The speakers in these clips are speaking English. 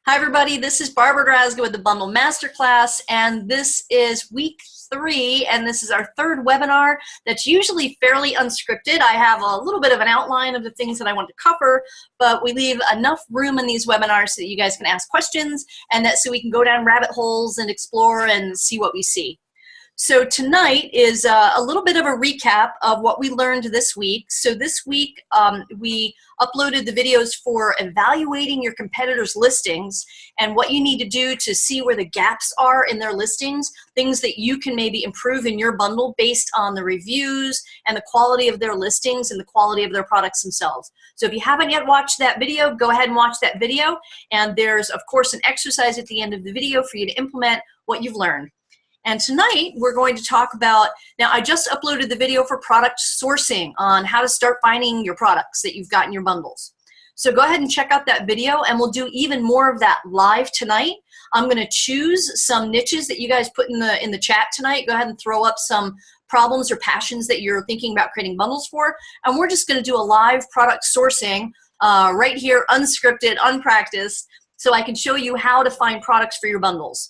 Hi everybody, this is Barbara Drazga with the Bundle Masterclass, and this is week 3, and this is our third webinar that's usually fairly unscripted. I have a little bit of an outline of the things that I want to cover, but we leave enough room in these webinars so that you guys can ask questions and that so we can go down rabbit holes and explore and see what we see. So tonight is a little bit of a recap of what we learned this week. So this week we uploaded the videos for evaluating your competitors' listings and what you need to do to see where the gaps are in their listings, things that you can maybe improve in your bundle based on the reviews and the quality of their listings and the quality of their products themselves. So if you haven't yet watched that video, go ahead and watch that video. And there's, of course, an exercise at the end of the video for you to implement what you've learned. And tonight we're going to talk about, now I just uploaded the video for product sourcing on how to start finding your products that you've got in your bundles. So go ahead and check out that video and we'll do even more of that live tonight. I'm going to choose some niches that you guys put in the chat tonight. Go ahead and throw up some problems or passions that you're thinking about creating bundles for. And we're just going to do a live product sourcing right here, unscripted, unpracticed, so I can show you how to find products for your bundles.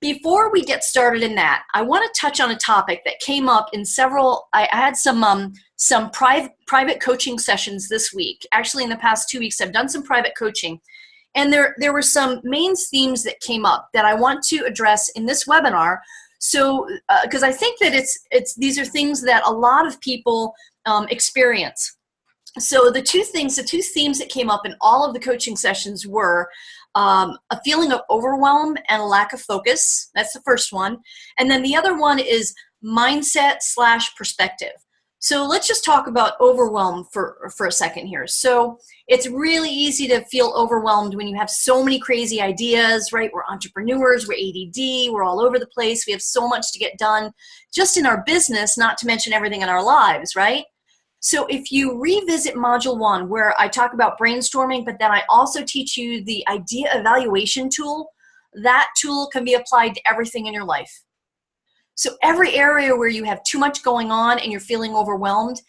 Before we get started in that, I want to touch on a topic that came up in several, I had some private coaching sessions this week. Actually, in the past 2 weeks, I've done some private coaching. And there were some main themes that came up that I want to address in this webinar. So, because I think that these are things that a lot of people experience. So the two themes that came up in all of the coaching sessions were a feeling of overwhelm and a lack of focus. That's the first one. And then the other one is mindset/perspective. So let's just talk about overwhelm for a second here. So it's really easy to feel overwhelmed when you have so many crazy ideas, right? We're entrepreneurs, we're ADD, we're all over the place. We have so much to get done just in our business, not to mention everything in our lives, right? So if you revisit Module 1, where I talk about brainstorming, but then I also teach you the idea evaluation tool, that tool can be applied to everything in your life. So every area where you have too much going on and you're feeling overwhelmed,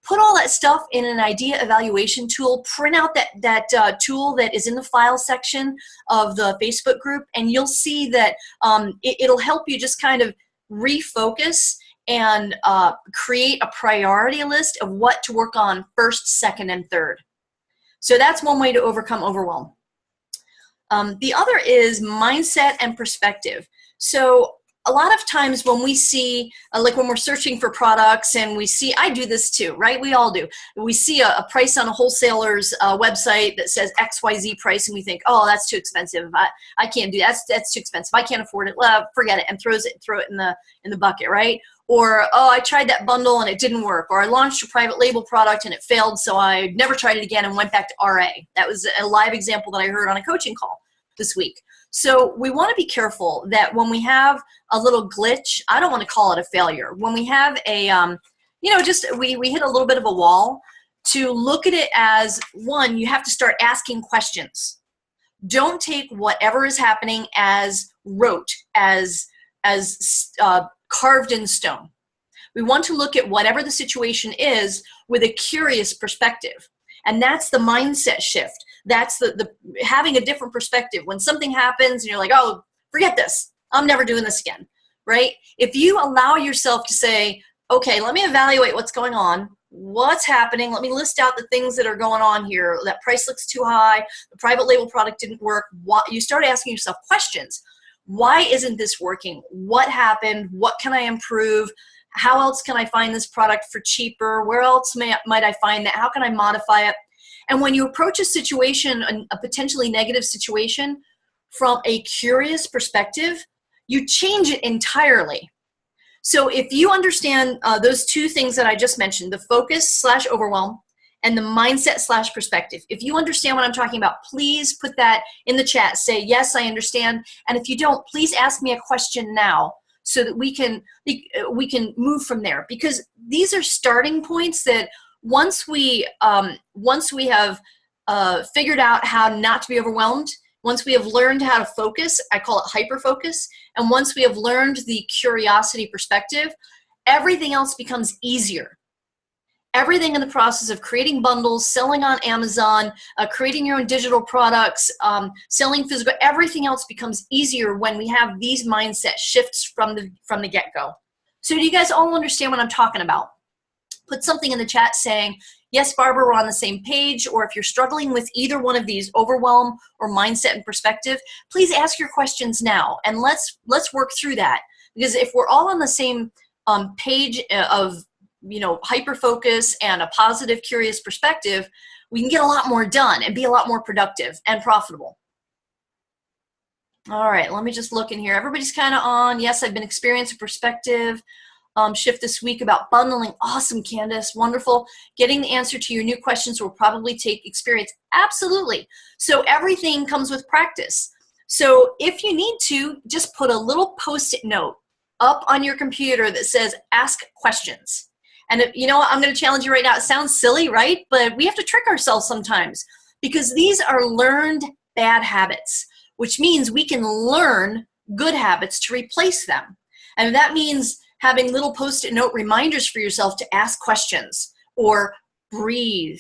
put all that stuff in an idea evaluation tool, print out that tool that is in the file section of the Facebook group, and you'll see that it'll help you just kind of refocus and create a priority list of what to work on first, second, and third. So that's one way to overcome overwhelm. The other is mindset and perspective. So a lot of times when we see, like when we're searching for products and we see, I do this too, right? We all do. We see a price on a wholesaler's website that says XYZ price and we think, oh, that's too expensive. I can't do that. That's too expensive. I can't afford it. Forget it, and throw it in the bucket, right? Or, oh, I tried that bundle and it didn't work. Or I launched a private label product and it failed, so I never tried it again and went back to RA. That was a live example that I heard on a coaching call this week. So we want to be careful that when we have a little glitch, I don't want to call it a failure. When we have a, we hit a little bit of a wall, to look at it as, one, you have to start asking questions. Don't take whatever is happening as rote, as carved in stone. We want to look at whatever the situation is with a curious perspective. And that's the mindset shift. That's the having a different perspective. When something happens and you're like, oh, forget this. I'm never doing this again, right? If you allow yourself to say, okay, let me evaluate what's going on. What's happening? Let me list out the things that are going on here. That price looks too high. The private label product didn't work. You start asking yourself questions. Why isn't this working? What happened? What can I improve? How else can I find this product for cheaper? Where else might I find that? How can I modify it? And when you approach a situation, a potentially negative situation, from a curious perspective, you change it entirely. So if you understand those two things that I just mentioned, the focus/overwhelm and the mindset/perspective, if you understand what I'm talking about, please put that in the chat. Say, yes, I understand. And if you don't, please ask me a question now so that we can move from there. Because these are starting points that once we have figured out how not to be overwhelmed, once we have learned how to focus, I call it hyper-focus, and once we have learned the curiosity perspective, everything else becomes easier. everything in the process of creating bundles, selling on Amazon, creating your own digital products, selling physical, everything else becomes easier when we have these mindset shifts from the get-go. So do you guys all understand what I'm talking about? Put something in the chat saying, yes, Barbara, we're on the same page. Or if you're struggling with either one of these, overwhelm or mindset and perspective, please ask your questions now, and let's work through that. Because if we're all on the same page of hyper focus and a positive, curious perspective, we can get a lot more done and be a lot more productive and profitable. All right, let me just look in here. Everybody's kind of on. Yes, I've been experiencing perspective shift this week about bundling. Awesome, Candace, wonderful. Getting the answer to your new questions will probably take experience. Absolutely. So everything comes with practice. So if you need to, just put a little Post-it note up on your computer that says, ask questions. And you know what, I'm going to challenge you right now. It sounds silly, right? But we have to trick ourselves sometimes because these are learned bad habits, which means we can learn good habits to replace them. And that means having little Post-it note reminders for yourself to ask questions or breathe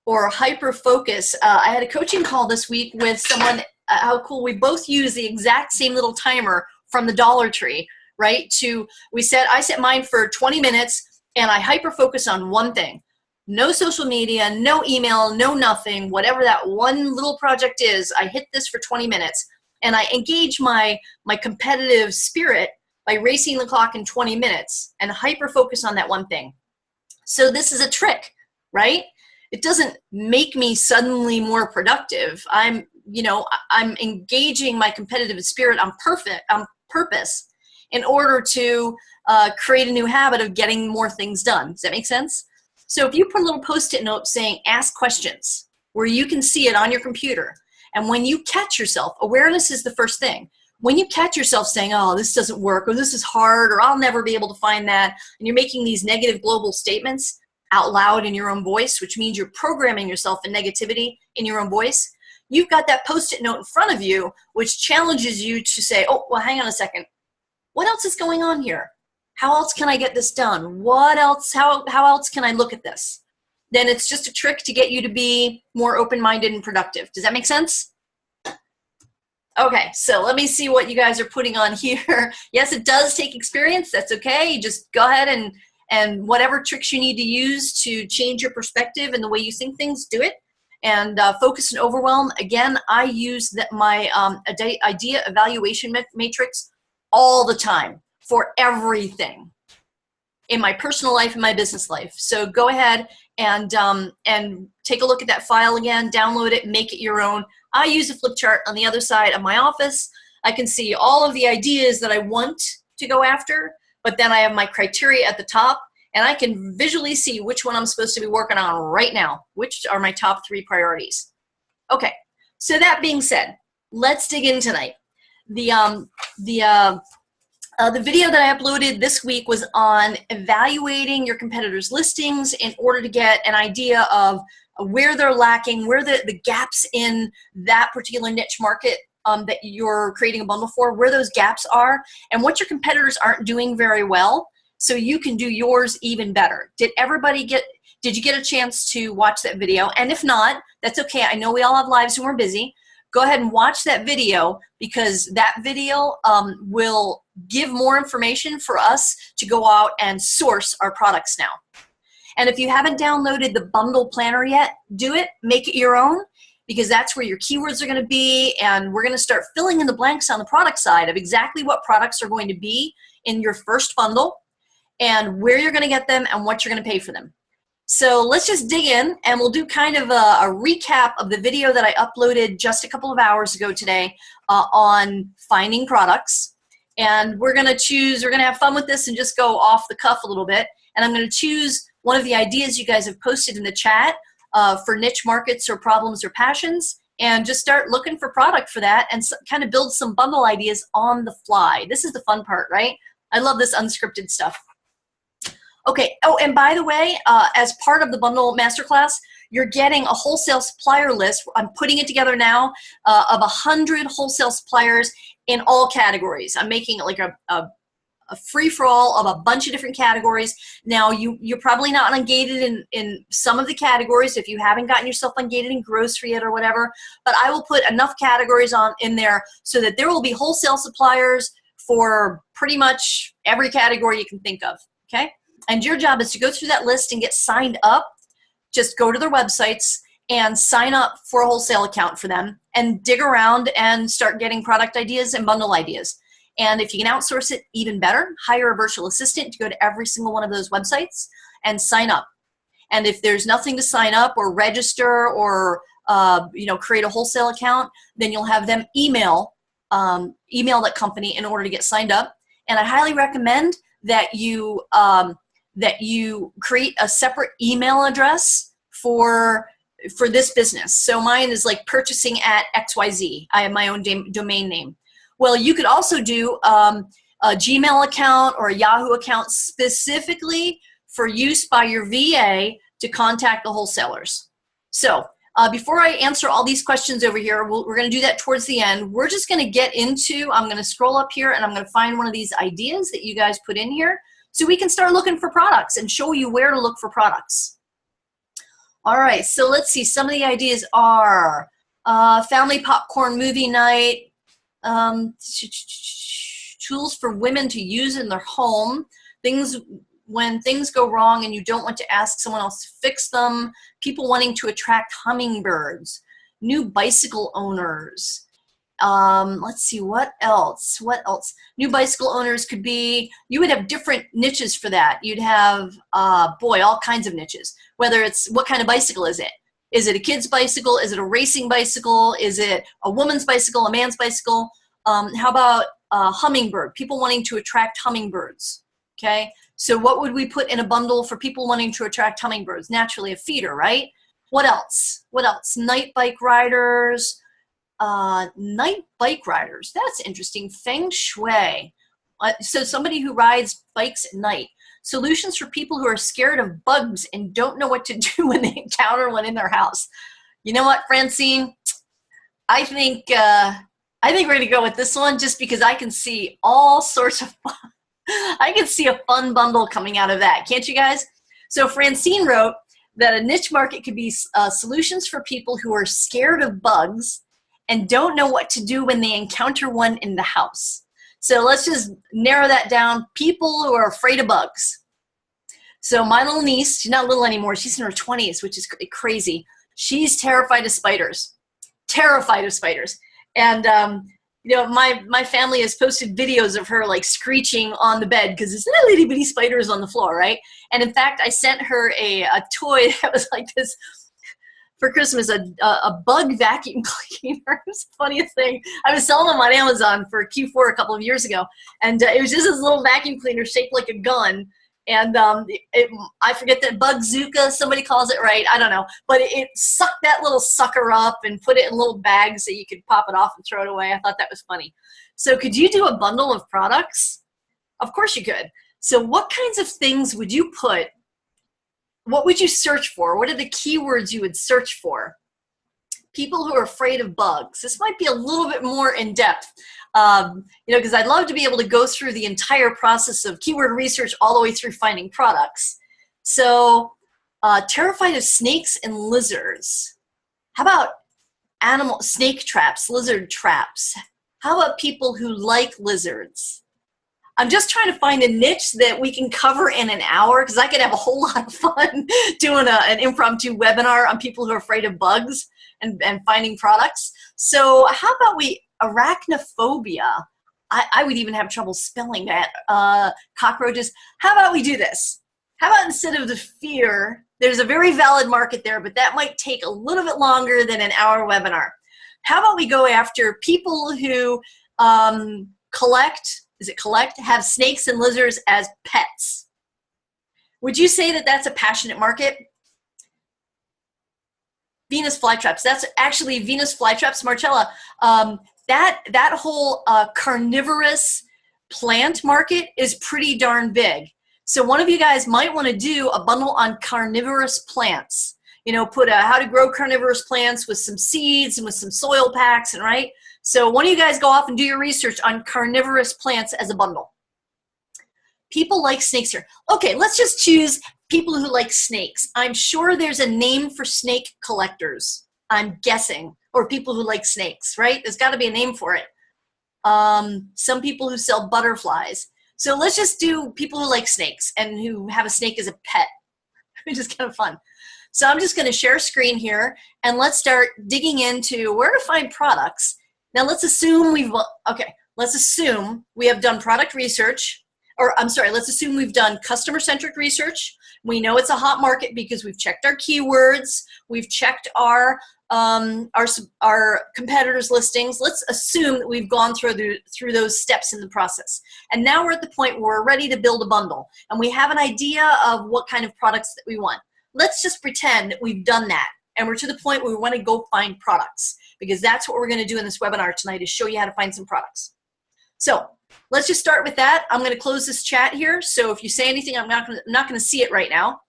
or hyper focus. I had a coaching call this week with someone, how cool, we both use the exact same little timer from the Dollar Tree, right? I set mine for 20 minutes and I hyper focus on one thing. No social media, no email, no nothing, whatever that one little project is, I hit this for 20 minutes and I engage my competitive spirit by racing the clock in 20 minutes and hyper focus on that one thing. So this is a trick, right? It doesn't make me suddenly more productive. I'm engaging my competitive spirit on purpose in order to create a new habit of getting more things done. Does that make sense? So if you put a little Post-it note saying, ask questions, where you can see it on your computer, and when you catch yourself, awareness is the first thing. When you catch yourself saying, oh, this doesn't work, or this is hard, or I'll never be able to find that, and you're making these negative global statements out loud in your own voice, which means you're programming yourself in negativity in your own voice, you've got that Post-it note in front of you, which challenges you to say, oh, well, hang on a second. What else is going on here? How else can I get this done? What else? How else can I look at this? Then it's just a trick to get you to be more open-minded and productive. Does that make sense? Okay, so let me see what you guys are putting on here. Yes, it does take experience. That's okay. You just go ahead and whatever tricks you need to use to change your perspective and the way you think things, do it. And focus and overwhelm. Again, I use my idea evaluation matrix all the time for everything in my personal life and my business life. So go ahead and take a look at that file again, download it, make it your own. I use a flip chart on the other side of my office. I can see all of the ideas that I want to go after, but then I have my criteria at the top, and I can visually see which one I'm supposed to be working on right now, which are my top 3 priorities. Okay, so that being said, let's dig in tonight. The video that I uploaded this week was on evaluating your competitors' listings in order to get an idea of where they're lacking, where the gaps in that particular niche market that you're creating a bundle for, where those gaps are, and what your competitors aren't doing very well, so you can do yours even better. Did you get a chance to watch that video? And if not, that's okay. I know we all have lives and we're busy. Go ahead and watch that video, because that video will give more information for us to go out and source our products now. And if you haven't downloaded the bundle planner yet, do it, make it your own, because that's where your keywords are going to be, and we're going to start filling in the blanks on the product side of exactly what products are going to be in your first bundle and where you're going to get them and what you're going to pay for them. So let's just dig in, and we'll do kind of a recap of the video that I uploaded just a couple of hours ago today on finding products. And we're going to have fun with this and just go off the cuff a little bit. And I'm going to choose one of the ideas you guys have posted in the chat for niche markets or problems or passions, and just start looking for product for that and kind of build some bundle ideas on the fly. This is the fun part, right? I love this unscripted stuff. Okay, oh, and by the way, as part of the bundle masterclass, you're getting a wholesale supplier list. I'm putting it together now of 100 wholesale suppliers in all categories. I'm making it like a a free-for-all of a bunch of different categories. Now, you're probably not ungated in some of the categories if you haven't gotten yourself ungated in grocery yet or whatever, but I will put enough categories in there so that there will be wholesale suppliers for pretty much every category you can think of, okay? And your job is to go through that list and get signed up. Just go to their websites and sign up for a wholesale account for them and dig around and start getting product ideas and bundle ideas. And if you can outsource it, even better. Hire a virtual assistant to go to every single one of those websites and sign up. And if there's nothing to sign up or register or create a wholesale account, then you'll have them email that company in order to get signed up. And I highly recommend that you create a separate email address for this business. So mine is like purchasing at XYZ. I have my own domain name. Well, you could also do a Gmail account or a Yahoo account specifically for use by your VA to contact the wholesalers. So before I answer all these questions over here, we're going to do that towards the end. We're just going to get into, I'm going to scroll up here and I'm going to find one of these ideas that you guys put in here so we can start looking for products and show you where to look for products. All right, so let's see. Some of the ideas are family popcorn movie night, tools for women to use in their home, when things go wrong and you don't want to ask someone else to fix them, people wanting to attract hummingbirds, new bicycle owners. Let's see, what else? New bicycle owners could be, you would have different niches for that. You'd have, all kinds of niches. Whether it's, what kind of bicycle is it? Is it a kid's bicycle? Is it a racing bicycle? Is it a woman's bicycle, a man's bicycle? How about hummingbird? People wanting to attract hummingbirds, okay? So what would we put in a bundle for people wanting to attract hummingbirds? Naturally, a feeder, right? What else? Night bike riders. That's interesting. Feng shui. So somebody who rides bikes at night. Solutions for people who are scared of bugs and don't know what to do when they encounter one in their house. You know what, Francine? I think we're going to go with this one just because I can see all sorts of fun. I can see a fun bundle coming out of that. Can't you guys? So Francine wrote that a niche market could be solutions for people who are scared of bugs and don't know what to do when they encounter one in the house. So let's just narrow that down. People who are afraid of bugs. So my little niece, she's not little anymore. She's in her 20s, which is crazy. She's terrified of spiders. Terrified of spiders. And my family has posted videos of her like screeching on the bed because there's little itty bitty spiders on the floor, right? And in fact, I sent her a toy that was like this for Christmas, a bug vacuum cleaner. It was the funniest thing. I was selling them on Amazon for Q4 a couple of years ago, and it was just this little vacuum cleaner shaped like a gun. And I forget that Bugzooka, somebody calls it, right? I don't know. But it sucked that little sucker up and put it in little bags so you could pop it off and throw it away. I thought that was funny. So could you do a bundle of products? Of course you could. So what kinds of things would you put? What would you search for? What are the keywords you would search for? People who are afraid of bugs. This might be a little bit more in depth. Because I'd love to be able to go through the entire process of keyword research all the way through finding products. So terrified of snakes and lizards. How about snake traps, lizard traps? How about people who like lizards? I'm just trying to find a niche that we can cover in an hour because I could have a whole lot of fun doing an impromptu webinar on people who are afraid of bugs and finding products. So how about arachnophobia? I would even have trouble spelling that. Cockroaches. How about we do this? How about instead of the fear, there's a very valid market there, but that might take a little bit longer than an hour webinar. How about we go after people who have snakes and lizards as pets? Would you say that that's a passionate market? Venus flytraps. That's actually Venus flytraps, Marcella. That whole carnivorous plant market is pretty darn big. So one of you guys might want to do a bundle on carnivorous plants. Put how to grow carnivorous plants with some seeds and with some soil packs, and right? So one of you guys go off and do your research on carnivorous plants as a bundle. People like snakes here. Okay, let's just choose people who like snakes. I'm sure there's a name for snake collectors, I'm guessing, or people who like snakes, right? There's got to be a name for it. Some people who sell butterflies. So let's just do people who like snakes and who have a snake as a pet, which is kind of fun. So I'm just going to share screen here, and let's start digging into where to find products. Now let's assume let's assume we have done product research, or I'm sorry, let's assume we've done customer-centric research. We know it's a hot market because we've checked our keywords, we've checked our competitors' listings. Let's assume that we've gone through those steps in the process. And now we're at the point where we're ready to build a bundle, and we have an idea of what kind of products that we want. Let's just pretend that we've done that, and we're to the point where we want to go find products, because that's what we're going to do in this webinar tonight, is show you how to find some products. So let's just start with that. I'm going to close this chat here, so if you say anything, I'm not going to see it right now.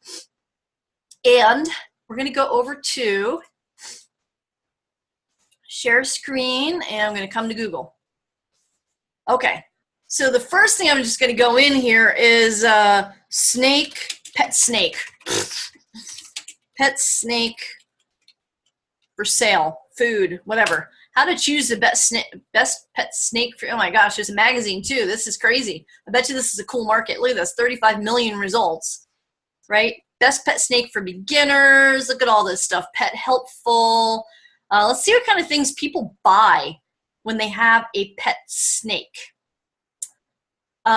And we're going to go over to share screen, and I'm going to come to Google. Okay, so the first thing I'm just going to go in here is pet snake. Pet snake for sale, food, whatever. How to choose the best pet snake for, oh my gosh, there's a magazine too. This is crazy. I bet you this is a cool market. Look at this, 35 million results, right? Best pet snake for beginners. Look at all this stuff. Pet helpful. Let's see what kind of things people buy when they have a pet snake.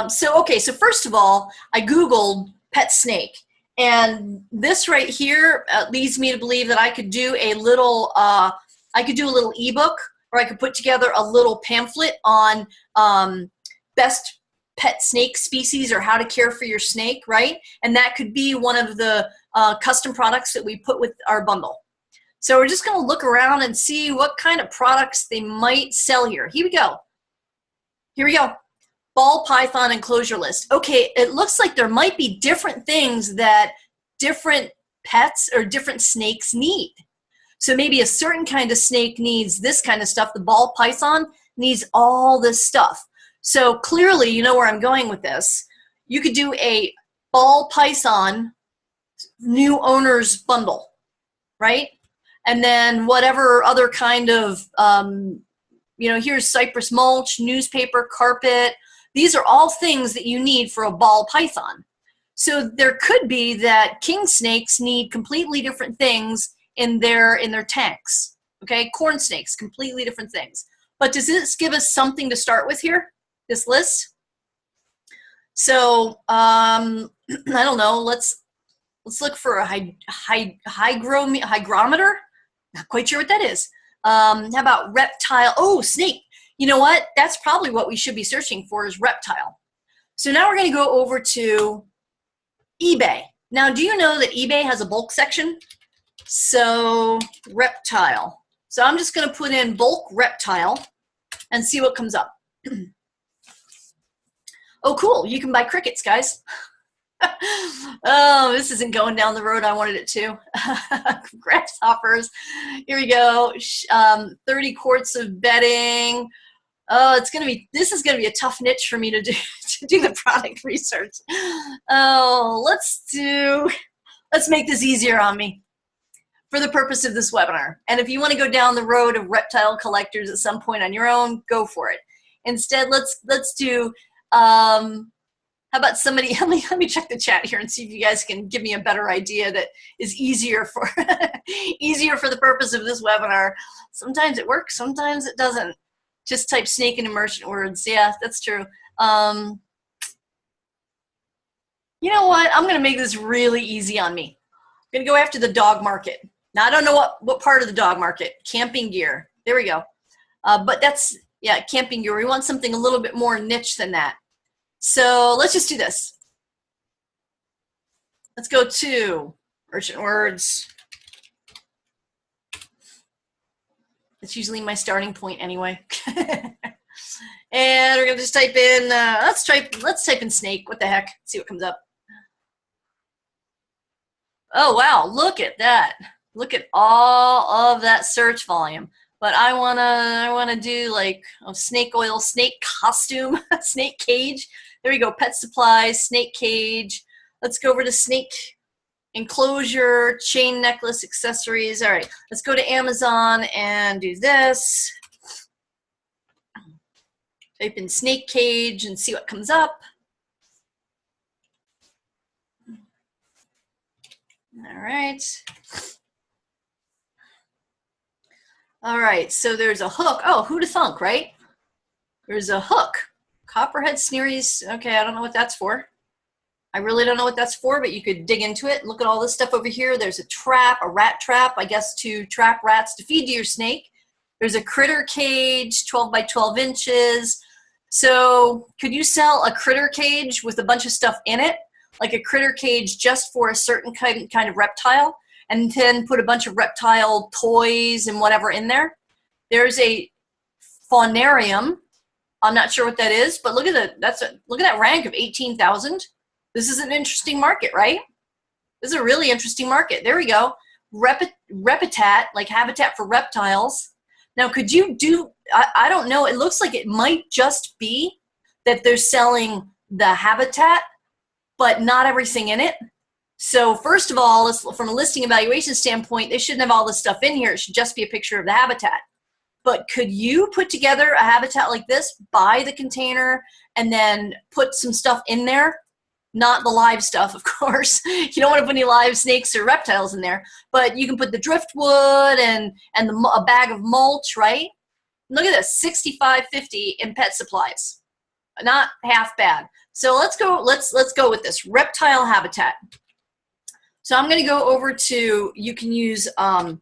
So first of all, I Googled pet snake. And this right here leads me to believe that I could do a little ebook, or I could put together a little pamphlet on best pet snake species, or how to care for your snake, right? And that could be one of the custom products that we put with our bundle. So we're just going to look around and see what kind of products they might sell here. Here we go. Here we go. Ball python enclosure list. Okay, it looks like there might be different things that different pets or different snakes need. So maybe a certain kind of snake needs this kind of stuff. The ball python needs all this stuff. So clearly, you know where I'm going with this. You could do a ball python new owners bundle, right? And then whatever other kind of, here's cypress mulch, newspaper, carpet. These are all things that you need for a ball python. So there could be that king snakes need completely different things in their tanks. Okay, corn snakes, completely different things. But does this give us something to start with here, this list? So I don't know. Let's look for a hygrometer. Not quite sure what that is. How about reptile? Oh, snake. You know what? That's probably what we should be searching for, is reptile. So now we're going to go over to eBay. Now, do you know that eBay has a bulk section? So reptile. So I'm just going to put in bulk reptile and see what comes up. Oh, cool. You can buy crickets, guys. Oh, this isn't going down the road I wanted it to. Grasshoppers. Here we go. 30 quarts of bedding. Oh, this is gonna be a tough niche for me to do the product research. Oh, let's make this easier on me for the purpose of this webinar. And if you want to go down the road of reptile collectors at some point on your own, go for it. Instead, let's do how about somebody, let me check the chat here and see if you guys can give me a better idea that is easier for the purpose of this webinar. Sometimes it works, sometimes it doesn't. Just type snake into merchant words. Yeah, that's true. You know what? I'm going to make this really easy on me. I'm going to go after the dog market. Now, I don't know what part of the dog market. Camping gear. There we go. But that's, yeah, camping gear. We want something a little bit more niche than that. So let's just do this. Let's go to merchant words. It's usually my starting point anyway. And we're gonna just type in, let's type in snake. What the heck? See what comes up. Oh wow, look at that. Look at all of that search volume. But I wanna do like a snake oil, snake costume, snake cage. There we go, pet supplies, snake cage. Let's go over to snake enclosure, chain necklace, accessories. All right, let's go to Amazon and do this. Type in snake cage and see what comes up. All right. All right, so there's a hook. Oh, who'da thunk, right? There's a hook. Copperhead Sneeries. Okay, I don't know what that's for. I really don't know what that's for, but you could dig into it. Look at all this stuff over here. There's a trap, a rat trap, I guess, to trap rats to feed to your snake. There's a critter cage, 12 by 12 inches. So could you sell a critter cage with a bunch of stuff in it? Like a critter cage just for a certain kind of reptile, and then put a bunch of reptile toys and whatever in there? There's a faunarium. I'm not sure what that is, but look at look at that rank of 18,000. This is an interesting market, right? This is a really interesting market. There we go. Repitat, like habitat for reptiles. Now, could you do, I don't know, it looks like it might just be that they're selling the habitat, but not everything in it. So first of all, from a listing evaluation standpoint, they shouldn't have all this stuff in here. It should just be a picture of the habitat. But could you put together a habitat like this, buy the container, and then put some stuff in there? Not the live stuff, of course. You don't want to put any live snakes or reptiles in there, but you can put the driftwood and a bag of mulch, right? Look at this, $65.50 in pet supplies. Not half bad. So let's go with this reptile habitat. So I'm going to go over to, you can use eBay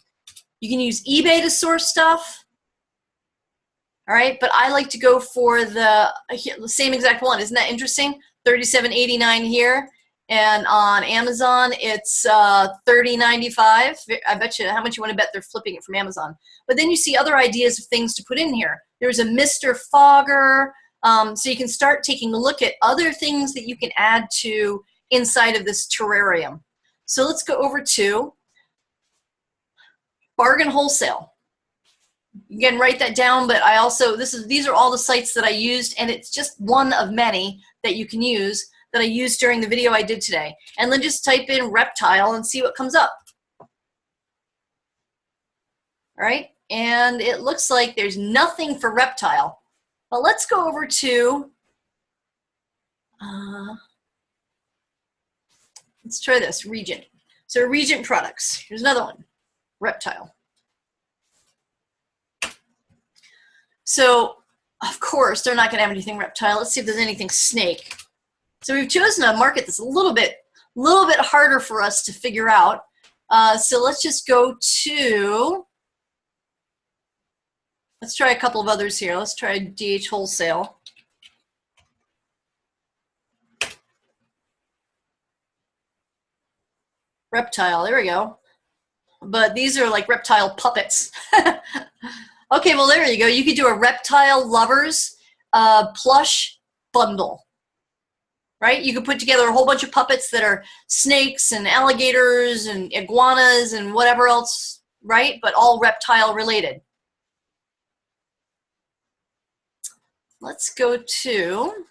to source stuff. All right, but I like to go for the same exact one. Isn't that interesting? $37.89 here, and on Amazon it's $30.95. I bet you, how much you want to bet they're flipping it from Amazon? But then you see other ideas of things to put in here. There's a Mr. Fogger, so you can start taking a look at other things that you can add to inside of this terrarium. So let's go over to Bargain Wholesale. Again, write that down, but I also, these are all the sites that I used, and it's just one of many that you can use that I used during the video I did today. And then just type in reptile and see what comes up. All right, and it looks like there's nothing for reptile. But let's go over to, let's try this, Regent. So Regent products, here's another one, reptile. So, of course, they're not going to have anything reptile. Let's see if there's anything snake. So we've chosen a market that's a little bit harder for us to figure out. So let's just go to, let's try a couple of others here. Let's try DH Wholesale. Reptile, there we go. But these are like reptile puppets. Okay, well, there you go. You could do a reptile lovers plush bundle, right? You could put together a whole bunch of puppets that are snakes and alligators and iguanas and whatever else, right? But all reptile related. Let's go to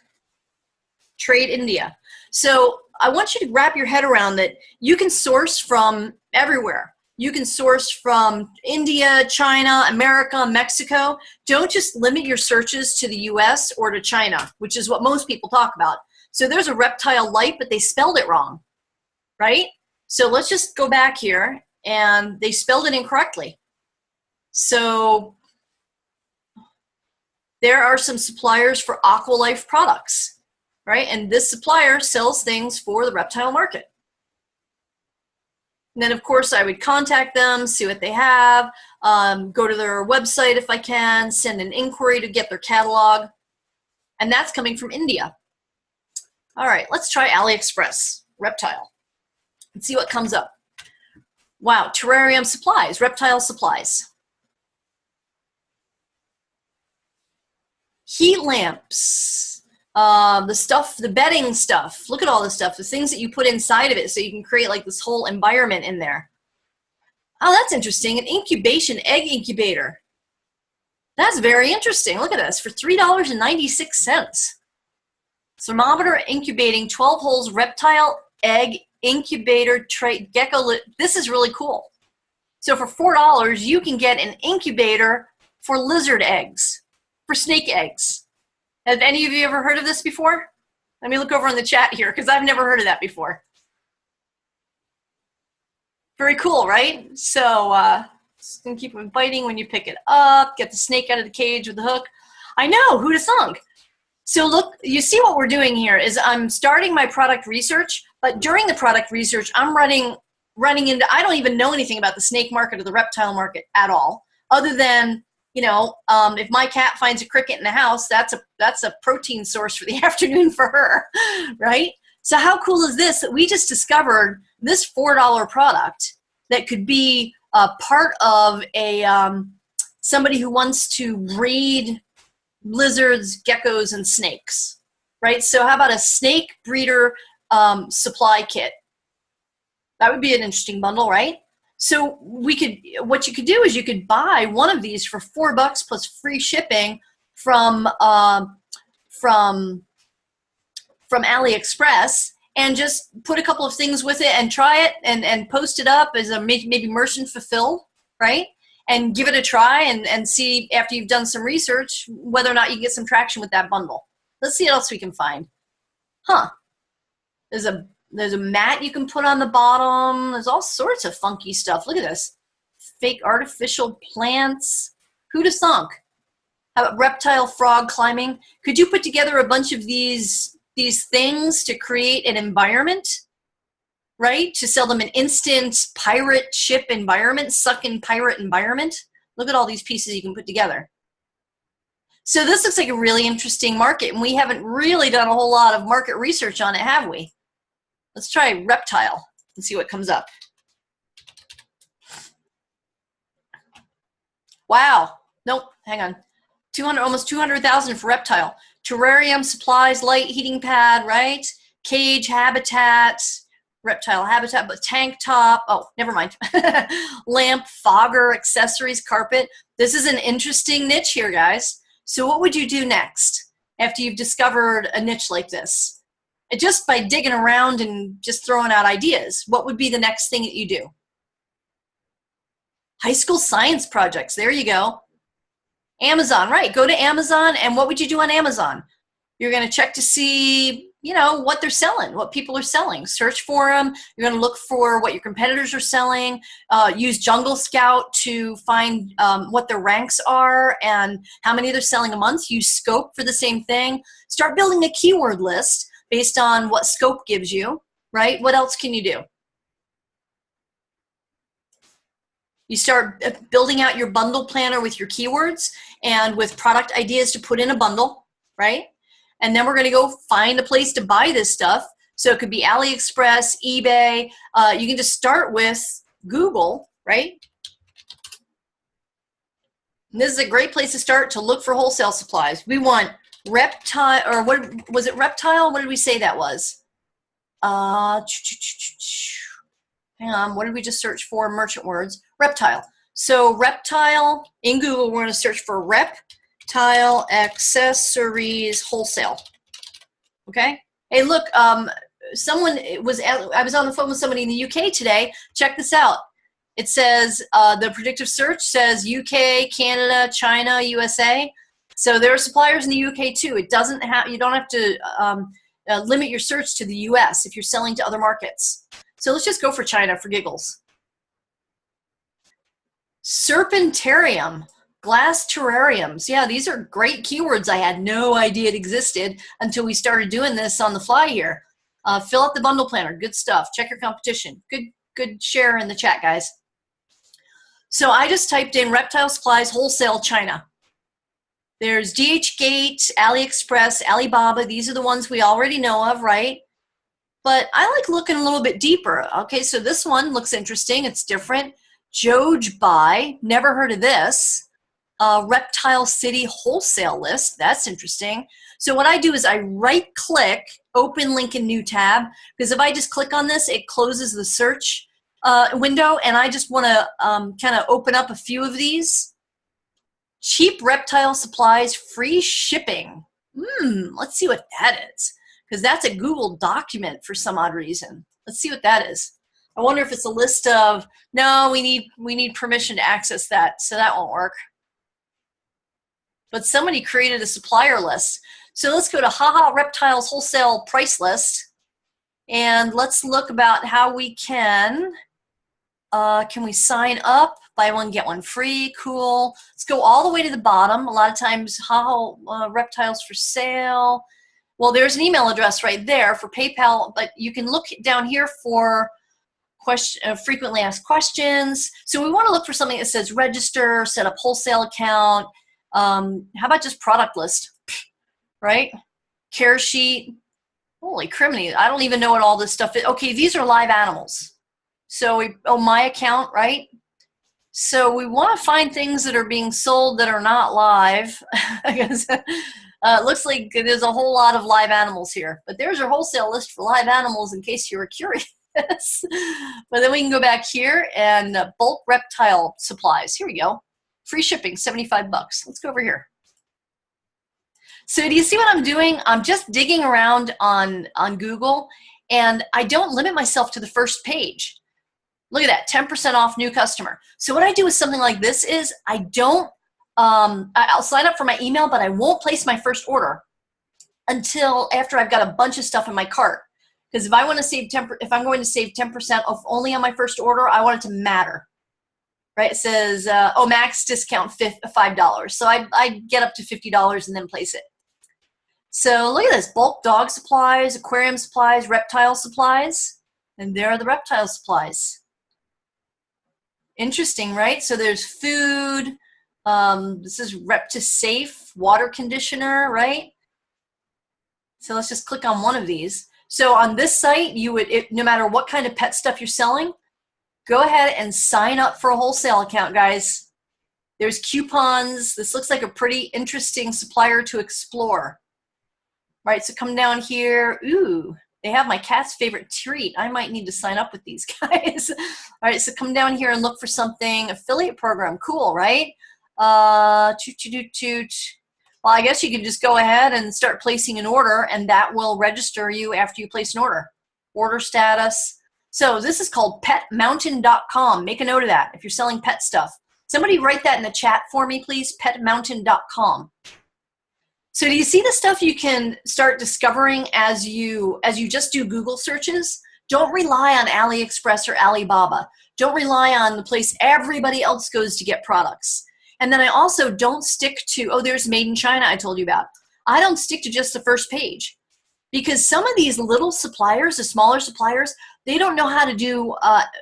Trade India. So I want you to wrap your head around that you can source from everywhere. You can source from India, China, America, Mexico. Don't just limit your searches to the US or to China, which is what most people talk about. So there's a reptile light, but they spelled it wrong, right? So let's just go back here, and they spelled it incorrectly. So there are some suppliers for Aqualife products, right? And this supplier sells things for the reptile market. And then, of course, I would contact them, see what they have, go to their website if I can, send an inquiry to get their catalog. And that's coming from India. All right, let's try AliExpress, reptile, and see what comes up. Wow, terrarium supplies, reptile supplies. Heat lamps. The stuff, the bedding stuff. Look at all this stuff, the things that you put inside of it so you can create like this whole environment in there. Oh, that's interesting. An incubation egg incubator. That's very interesting. Look at this for $3.96. Thermometer incubating 12 holes reptile egg incubator tray gecko. This is really cool. So for $4, you can get an incubator for lizard eggs, for snake eggs. Have any of you ever heard of this before? Let me look over in the chat here because I've never heard of that before. Very cool, right? So just gonna keep them biting when you pick it up, get the snake out of the cage with the hook. I know, who'd have thunk? So look, you see what we're doing here is I'm starting my product research, but during the product research, I'm running into, I don't even know anything about the snake market or the reptile market at all, other than, you know, if my cat finds a cricket in the house, that's a protein source for the afternoon for her, right? So how cool is this that we just discovered this $4 product that could be a part of a somebody who wants to breed lizards, geckos, and snakes, right? So how about a snake breeder supply kit? That would be an interesting bundle, right? So what you could do is you could buy one of these for $4 plus free shipping from AliExpress, and just put a couple of things with it and try it and post it up as a maybe merchant fulfilled, right? And give it a try and see after you've done some research whether or not you can get some traction with that bundle. Let's see what else we can find. Huh. There's a mat you can put on the bottom. There's all sorts of funky stuff. Look at this. Fake artificial plants. Who'd have thunk? How about reptile frog climbing? Could you put together a bunch of these things to create an environment, right? To sell them an instant pirate ship environment, suck-in pirate environment. Look at all these pieces you can put together. So this looks like a really interesting market, and we haven't really done a whole lot of market research on it, have we? Let's try reptile and see what comes up. Wow. Nope, hang on. Almost 200,000 for reptile. Terrarium, supplies, light, heating pad, right? Cage, habitat, reptile habitat, but tank top. Oh, never mind. Lamp, fogger, accessories, carpet. This is an interesting niche here, guys. So what would you do next after you've discovered a niche like this? And just by digging around and just throwing out ideas, what would be the next thing that you do? High school science projects. There you go. Amazon, right? Go to Amazon, and what would you do on Amazon? You're going to check to see, you know, what they're selling, what people are selling. Search for them. You're going to look for what your competitors are selling. Use Jungle Scout to find what their ranks are and how many they're selling a month. Use Scope for the same thing. Start building a keyword list based on what Scope gives you, right? What else can you do? You start building out your bundle planner with your keywords and with product ideas to put in a bundle, right? And then we're going to go find a place to buy this stuff. So it could be AliExpress, eBay. You can just start with Google, right? And this is a great place to start to look for wholesale supplies. We want reptile, or what was it, reptile? What did we say that was? Hang on, what did we just search for? Merchant words. Reptile. So reptile, in Google, we're going to search for reptile accessories wholesale. Okay? Hey, look, I was on the phone with somebody in the UK today. Check this out. It says, the predictive search says UK, Canada, China, USA. So there are suppliers in the UK too. It doesn't have, you don't have to limit your search to the US if you're selling to other markets. So let's just go for China for giggles. Serpentarium, glass terrariums. Yeah, these are great keywords. I had no idea it existed until we started doing this on the fly here. Fill out the bundle planner. Good stuff. Check your competition. Good share in the chat, guys. So I just typed in reptile supplies wholesale China. There's DHgate, AliExpress, Alibaba. These are the ones we already know of, right? But I like looking a little bit deeper. Okay, so this one looks interesting. It's different. Jojbai, never heard of this. Reptile City wholesale list. That's interesting. So what I do is I right-click, open link in new tab, because if I just click on this, it closes the search window, and I just want to kind of open up a few of these. Cheap reptile supplies, free shipping. Let's see what that is. because that's a Google document for some odd reason. Let's see what that is. I wonder if it's a list of, no, we need permission to access that, so that won't work. But somebody created a supplier list. So let's go to HaHa Reptiles wholesale price list, and let's look about how we can we sign up, buy one, get one free, cool. Let's go all the way to the bottom. A lot of times, HaHa Reptiles for sale. Well, there's an email address right there for PayPal, but you can look down here for frequently asked questions. So we want to look for something that says register, set up wholesale account. How about just product list, right? Care sheet. Holy criminy, I don't even know what all this stuff is. Okay, these are live animals. So my account, right? So we want to find things that are being sold that are not live. It looks like there's a whole lot of live animals here, but there's our wholesale list for live animals in case you were curious. But then we can go back here and bulk reptile supplies. Here we go. Free shipping, 75 bucks. Let's go over here. So do you see what I'm doing? I'm just digging around on Google, and I don't limit myself to the first page. Look at that, 10% off new customer. So what I do with something like this is I don't, I'll sign up for my email, but I won't place my first order until after I've got a bunch of stuff in my cart. Because if I want to save if I'm going to save 10% off only on my first order, I want it to matter. Right? It says, max discount $5. So I get up to $50 and then place it. So look at this, bulk dog supplies, aquarium supplies, reptile supplies, and there are the reptile supplies. Interesting, right? So there's food, this is ReptiSafe water conditioner, right? So let's just click on one of these. So on this site, you would, no matter what kind of pet stuff you're selling, go ahead and sign up for a wholesale account, guys. There's coupons. This looks like a pretty interesting supplier to explore. Right, so come down here. Ooh, they have my cat's favorite treat. I might need to sign up with these guys. All right, so come down here and look for something. Affiliate program, cool, right? Toot. Well, I guess you can just go ahead and start placing an order, and that will register you after you place an order. Order status. So this is called petmountain.com. Make a note of that if you're selling pet stuff. Somebody write that in the chat for me, please, petmountain.com. So do you see the stuff you can start discovering as you just do Google searches? Don't rely on AliExpress or Alibaba. Don't rely on the place everybody else goes to get products. And then I also don't stick to, there's Made in China I told you about. I don't stick to just the first page because some of these little suppliers, the smaller suppliers, they don't know how to do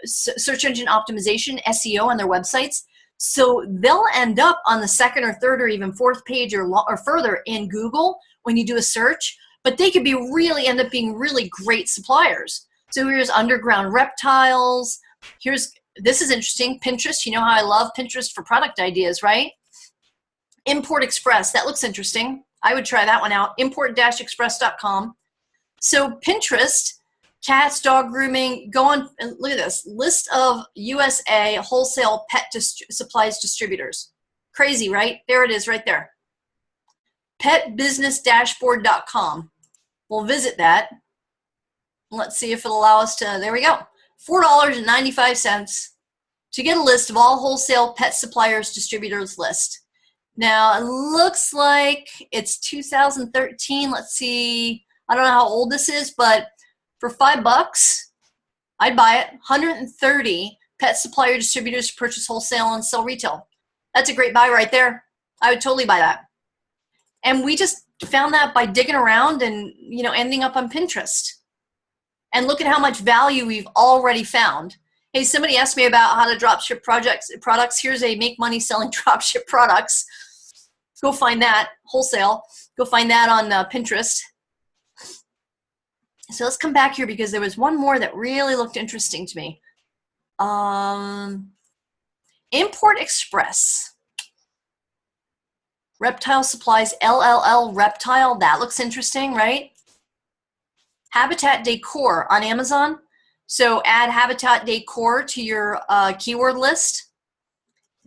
search engine optimization, SEO on their websites. So they'll end up on the second or third or even fourth page or further in Google when you do a search, but they could end up being really great suppliers. So here's Underground Reptiles. This is interesting, Pinterest. You know how I love Pinterest for product ideas, right? Import Express, that looks interesting. I would try that one out, import-express.com. So Pinterest, cats, dog grooming, go on and look at this. List of USA wholesale pet supplies distributors. Crazy, right? There it is right there. Petbusinessdashboard.com. We'll visit that. Let's see if it'll allow us to, there we go. $4.95 to get a list of all wholesale pet suppliers distributors list. Now, it looks like it's 2013. Let's see. I don't know how old this is, but for $5, I'd buy it. 130 pet supplier distributors to purchase wholesale and sell retail. That's a great buy right there. I would totally buy that. And we just found that by digging around and, ending up on Pinterest. And look at how much value we've already found. Hey, somebody asked me about how to dropship products. Here's a make money selling dropship products. Go find that, wholesale. Go find that on Pinterest. So let's come back here because there was one more that really looked interesting to me. Import Express. Reptile Supplies, LLL Reptile. That looks interesting, right? Habitat Decor on Amazon. So add Habitat Decor to your keyword list.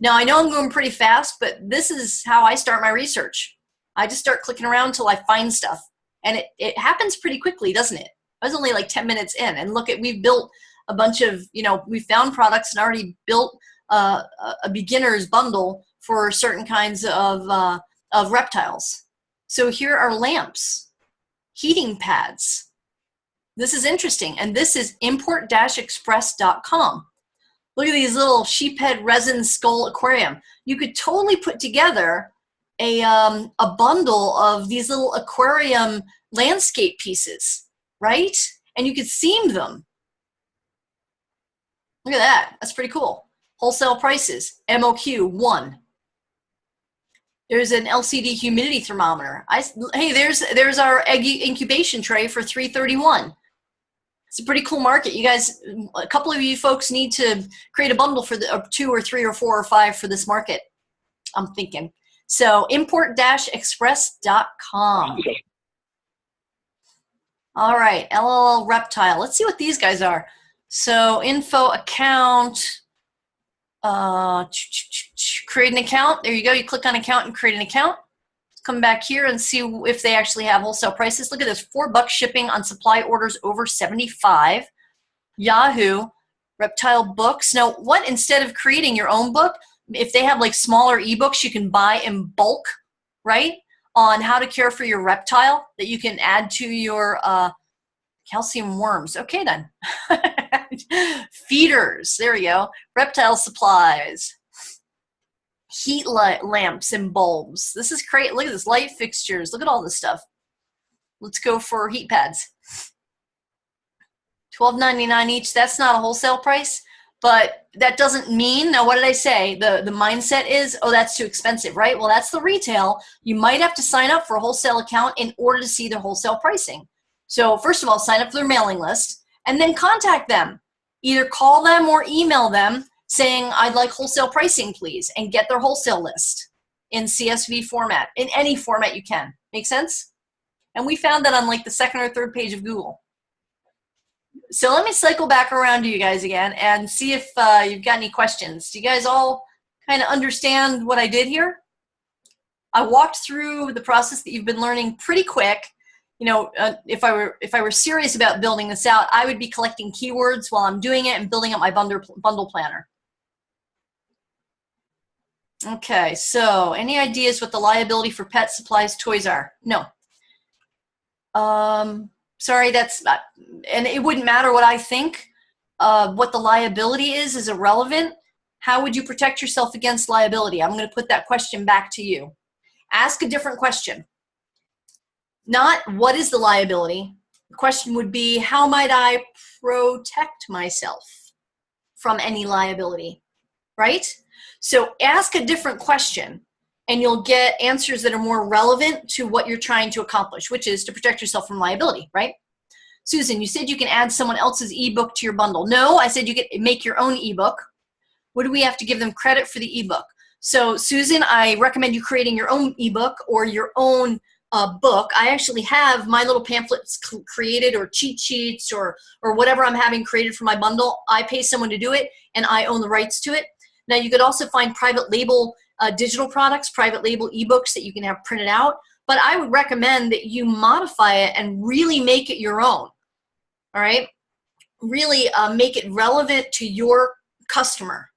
Now, I know I'm going pretty fast, but this is how I start my research. I just start clicking around until I find stuff. And it happens pretty quickly, doesn't it? I was only like 10 minutes in, and look at, we've built a bunch of, we found products and already built a beginner's bundle for certain kinds of reptiles. So here are lamps, heating pads. This is interesting, and this is import-express.com. Look at these little sheephead resin skull aquarium. You could totally put together a bundle of these little aquarium landscape pieces, right? And you could seam them. Look at that. That's pretty cool. Wholesale prices, MOQ 1. There's an LCD humidity thermometer. Hey, there's our egg incubation tray for $331. It's a pretty cool market. You guys, a couple of you folks need to create a bundle for the 2 or 3 or 4 or 5 for this market, I'm thinking. So import-express.com. All right, LLL Reptile. Let's see what these guys are. So info account, create an account. There you go. You click on account and create an account. Come back here and see if they actually have wholesale prices. Look at this, $4 shipping on supply orders over 75. Yahoo, Reptile Books. Now, what, instead of creating your own book, if they have like smaller ebooks you can buy in bulk, right, on how to care for your reptile that you can add to your calcium worms. Okay, then. Feeders, there we go. Reptile supplies. Heat lamps and bulbs. This is great. Look at this, light fixtures. Look at all this stuff. Let's go for heat pads. $12.99 each. That's not a wholesale price, but that doesn't mean, now what did I say? The mindset is, oh, that's too expensive, right? Well, that's the retail. You might have to sign up for a wholesale account in order to see their wholesale pricing. So first of all, sign up for their mailing list and then contact them. Either call them or email them saying, I'd like wholesale pricing, please, and get their wholesale list in CSV format, in any format you can. Make sense? And we found that on like the 2nd or 3rd page of Google. So let me cycle back around to you guys again and see if you've got any questions. Do you guys all kind of understand what I did here? I walked through the process that you've been learning pretty quick. You know, if I were serious about building this out, I would be collecting keywords while I'm doing it and building up my bundle planner. Okay, so any ideas what the liability for pet supplies toys are? No. Sorry, that's not, and it wouldn't matter what I think. What the liability is irrelevant. How would you protect yourself against liability? I'm going to put that question back to you. Ask a different question. Not what is the liability. The question would be, how might I protect myself from any liability, right? So ask a different question and you'll get answers that are more relevant to what you're trying to accomplish, which is to protect yourself from liability, right? Susan, you said you can add someone else's ebook to your bundle. No, I said you could make your own ebook. What do we have to give them credit for the ebook? So Susan, I recommend you creating your own ebook or your own book. I actually have my little pamphlets created, or cheat sheets, or whatever I'm having created for my bundle. I pay someone to do it and I own the rights to it. Now you could also find private label digital products, private label ebooks that you can have printed out, but I would recommend that you modify it and really make it your own, all right? Really make it relevant to your customer.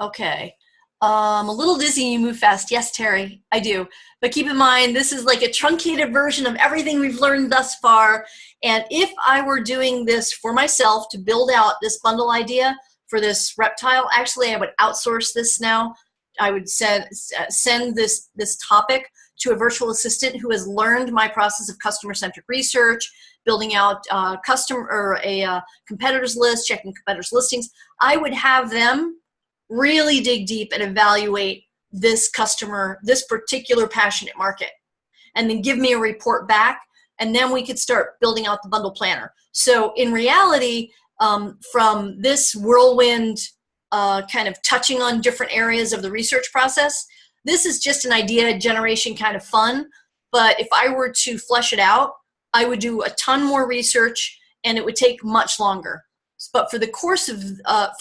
Okay. A little dizzy, you move fast. Yes, Terry, I do. But keep in mind, this is like a truncated version of everything we've learned thus far. And if I were doing this for myself to build out this bundle idea for this reptile, actually I would outsource this now. I would send this topic to a virtual assistant who has learned my process of customer-centric research, building out competitors list, checking competitors listings. I would have them really dig deep and evaluate this customer, this particular passionate market, and then give me a report back, and then we could start building out the bundle planner. So in reality, from this whirlwind kind of touching on different areas of the research process, this is just an idea generation kind of fun, but if I were to flesh it out, I would do a ton more research and it would take much longer. But for the course of,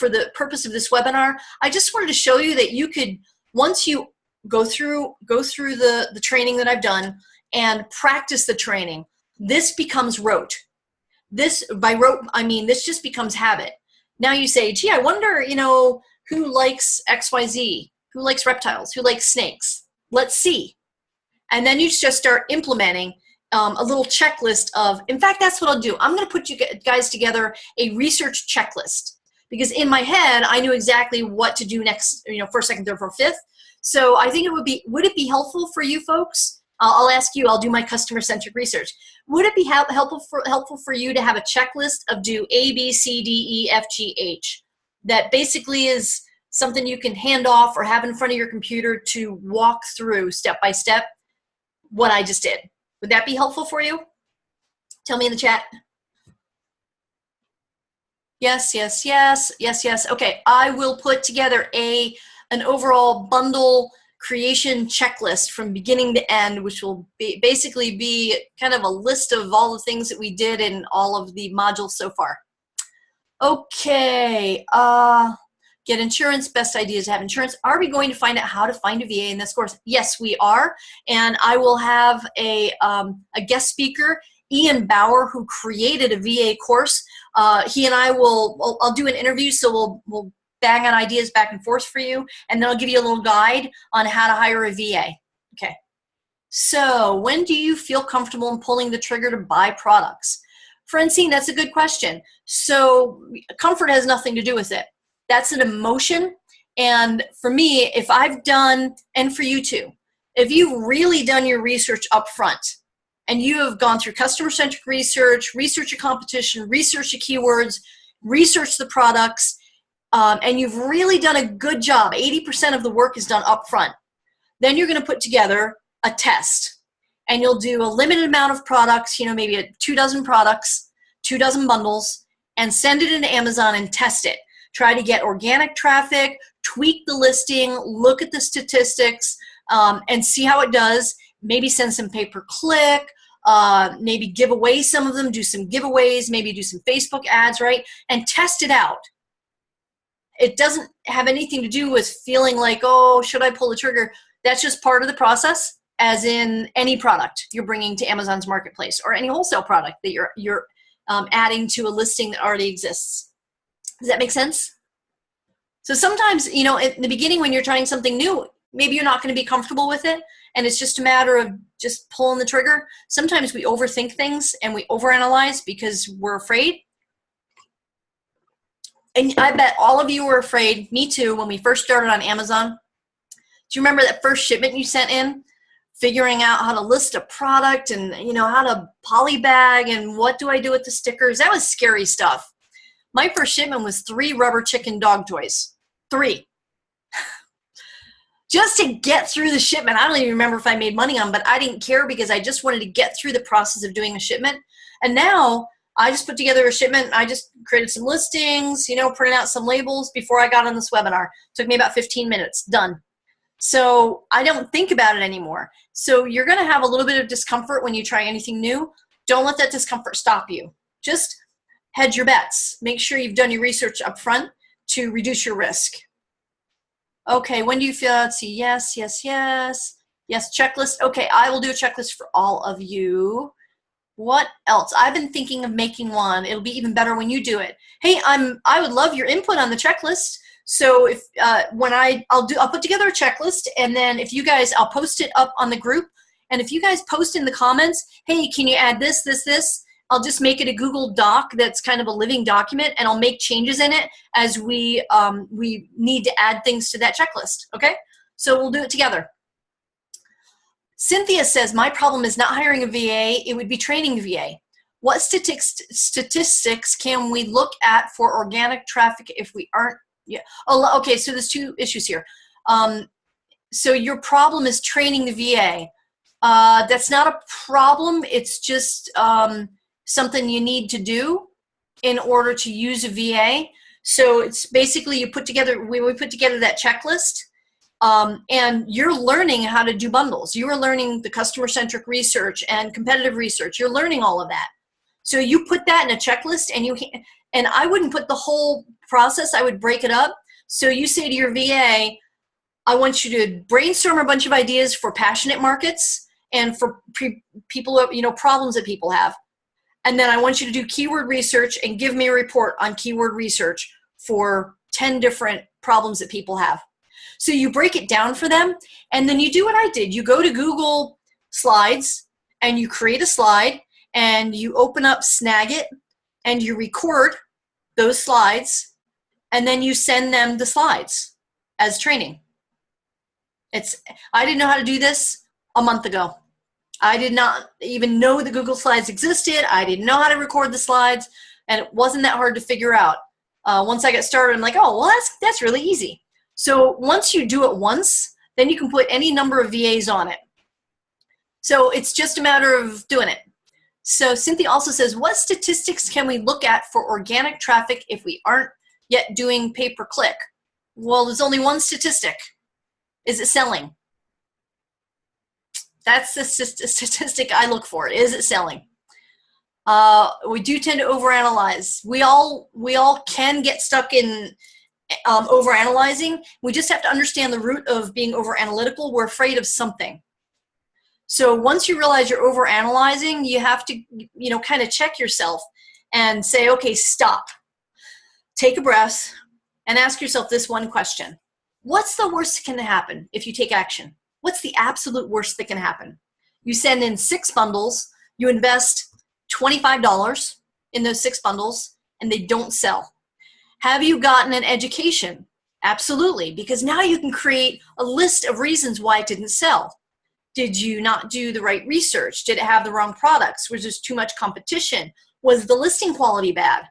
for the purpose of this webinar, I just wanted to show you that you could, once you go through the training that I've done and practice the training, this becomes rote. This, by rote, I mean this just becomes habit. Now you say, gee, I wonder, who likes XYZ? Who likes reptiles? Who likes snakes? Let's see. And then you just start implementing a little checklist of, in fact, that's what I'll do. I'm going to put you guys together a research checklist, because in my head, I knew exactly what to do next, first, second, third, fourth, fifth. So I think would it be helpful for you folks? I'll ask you, I'll do my customer-centric research. Would it be helpful for you to have a checklist of do A, B, C, D, E, F, G, H? That basically is something you can hand off or have in front of your computer to walk through step by step what I just did. Would that be helpful for you? Tell me in the chat. Yes, yes, yes, yes, yes. Okay, I will put together an overall bundle creation checklist from beginning to end, which will basically be kind of a list of all the things that we did in all of the modules so far. Okay, get insurance, best ideas to have insurance. Are we going to find out how to find a VA in this course? Yes, we are, and I will have a guest speaker, Ian Bauer, who created a VA course. He and I'll do an interview, so we'll bang on ideas back and forth for you, and then I'll give you a little guide on how to hire a VA. Okay. So when do you feel comfortable in pulling the trigger to buy products? Francine, that's a good question. So comfort has nothing to do with it. That's an emotion. And for me, if I've done, and for you too, if you've really done your research up front, and you have gone through customer-centric research, research your competition, research your keywords, research the products, and you've really done a good job, 80% of the work is done up front, then you're going to put together a test. And you'll do a limited amount of products, maybe 24 products, 24 bundles, and send it into Amazon and test it. Try to get organic traffic, tweak the listing, look at the statistics, and see how it does. Maybe send some pay-per-click, maybe give away some of them, do some giveaways, maybe do some Facebook ads, right? And test it out. It doesn't have anything to do with feeling like, oh, should I pull the trigger? That's just part of the process, as in any product you're bringing to Amazon's marketplace or any wholesale product that you're adding to a listing that already exists. Does that make sense? So sometimes, at the beginning when you're trying something new, maybe you're not going to be comfortable with it, and it's just a matter of just pulling the trigger. Sometimes we overthink things and we overanalyze because we're afraid. And I bet all of you were afraid, me too, when we first started on Amazon. Do you remember that first shipment you sent in? Figuring out how to list a product and, how to polybag and what do I do with the stickers? That was scary stuff. My first shipment was 3 rubber chicken dog toys. 3. Just to get through the shipment. I don't even remember if I made money on, but I didn't care because I just wanted to get through the process of doing a shipment. And now I just put together a shipment. I just created some listings, printed out some labels before I got on this webinar. It took me about 15 minutes. Done. So I don't think about it anymore. So you're going to have a little bit of discomfort when you try anything new. Don't let that discomfort stop you. Just hedge your bets. Make sure you've done your research up front to reduce your risk. Okay, when do you feel, let's see, yes, yes, yes. Yes, checklist. Okay, I will do a checklist for all of you. What else? I've been thinking of making one. It'll be even better when you do it. Hey, I would love your input on the checklist. So if when I'll put together a checklist, and then if you guys, I'll post it up on the group. And if you guys post in the comments, hey, can you add this, this, this? I'll just make it a Google Doc that's kind of a living document, and I'll make changes in it as we need to add things to that checklist. Okay, so we'll do it together. Cynthia says, my problem is not hiring a VA, it would be training a VA. What statistics can we look at for organic traffic if we aren't? Yeah. Oh, okay, so there's 2 issues here. So your problem is training the VA. That's not a problem, it's just something you need to do in order to use a VA. So it's basically we put together that checklist, and you're learning how to do bundles. You are learning the customer-centric research and competitive research. You're learning all of that. So you put that in a checklist, and I wouldn't put the whole process, I would break it up. So you say to your VA, I want you to brainstorm a bunch of ideas for passionate markets and for people, you know, problems that people have. And then I want you to do keyword research and give me a report on keyword research for 10 different problems that people have. So you break it down for them, and then you do what I did. You go to Google Slides and you create a slide, and you open up Snagit and you record those slides, and then you send them the slides as training. I didn't know how to do this a month ago. I did not even know the Google Slides existed. I didn't know how to record the slides, and it wasn't that hard to figure out. Once I got started, I'm like, oh, well, that's really easy. So once you do it once, then you can put any number of VAs on it. So it's just a matter of doing it. So Cynthia also says, what statistics can we look at for organic traffic if we aren't yet doing pay-per-click? Well, there's only one statistic. Is it selling? That's the statistic I look for. Is it selling? We do tend to overanalyze. We all can get stuck in overanalyzing. We just have to understand the root of being overanalytical. We're afraid of something. So once you realize you're overanalyzing, you have to, you know, kind of check yourself and say, okay, stop. Take a breath and ask yourself this one question. What's the worst that can happen if you take action? What's the absolute worst that can happen? You send in 6 bundles, you invest $25 in those 6 bundles, and they don't sell. Have you gotten an education? Absolutely, because now you can create a list of reasons why it didn't sell. Did you not do the right research? Did it have the wrong products? Was there too much competition? Was the listing quality bad?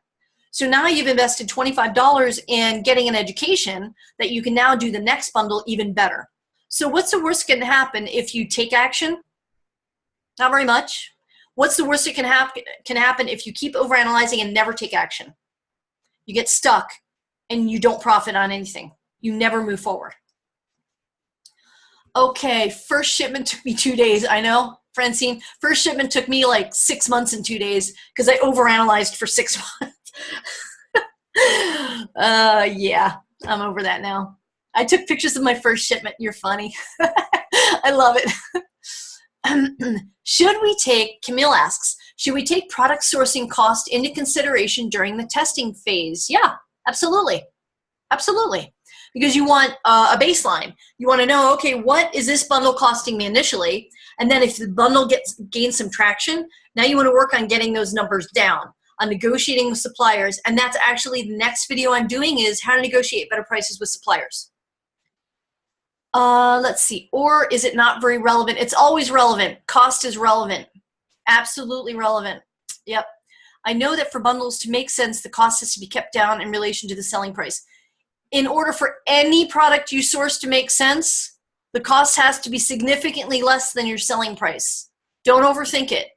So now you've invested $25 in getting an education that you can now do the next bundle even better. So what's the worst that can happen if you take action? Not very much. What's the worst that can happen if you keep overanalyzing and never take action? You get stuck and you don't profit on anything. You never move forward. Okay, first shipment took me 2 days. I know, Francine. First shipment took me like 6 months and 2 days because I overanalyzed for 6 months. Yeah, I'm over that now. I took pictures of my first shipment. You're funny. I love it. Should we take, Camille asks, should we take product sourcing cost into consideration during the testing phase? Yeah, absolutely. Absolutely. Because you want a baseline. You want to know, okay, what is this bundle costing me initially? And then if the bundle gains some traction, now you want to work on getting those numbers down, on negotiating with suppliers. And that's actually the next video I'm doing is how to negotiate better prices with suppliers. Let's see. Or is it not very relevant? It's always relevant. Cost is relevant. Absolutely relevant. Yep. I know that for bundles to make sense, the cost has to be kept down in relation to the selling price. In order for any product you source to make sense, the cost has to be significantly less than your selling price. Don't overthink it.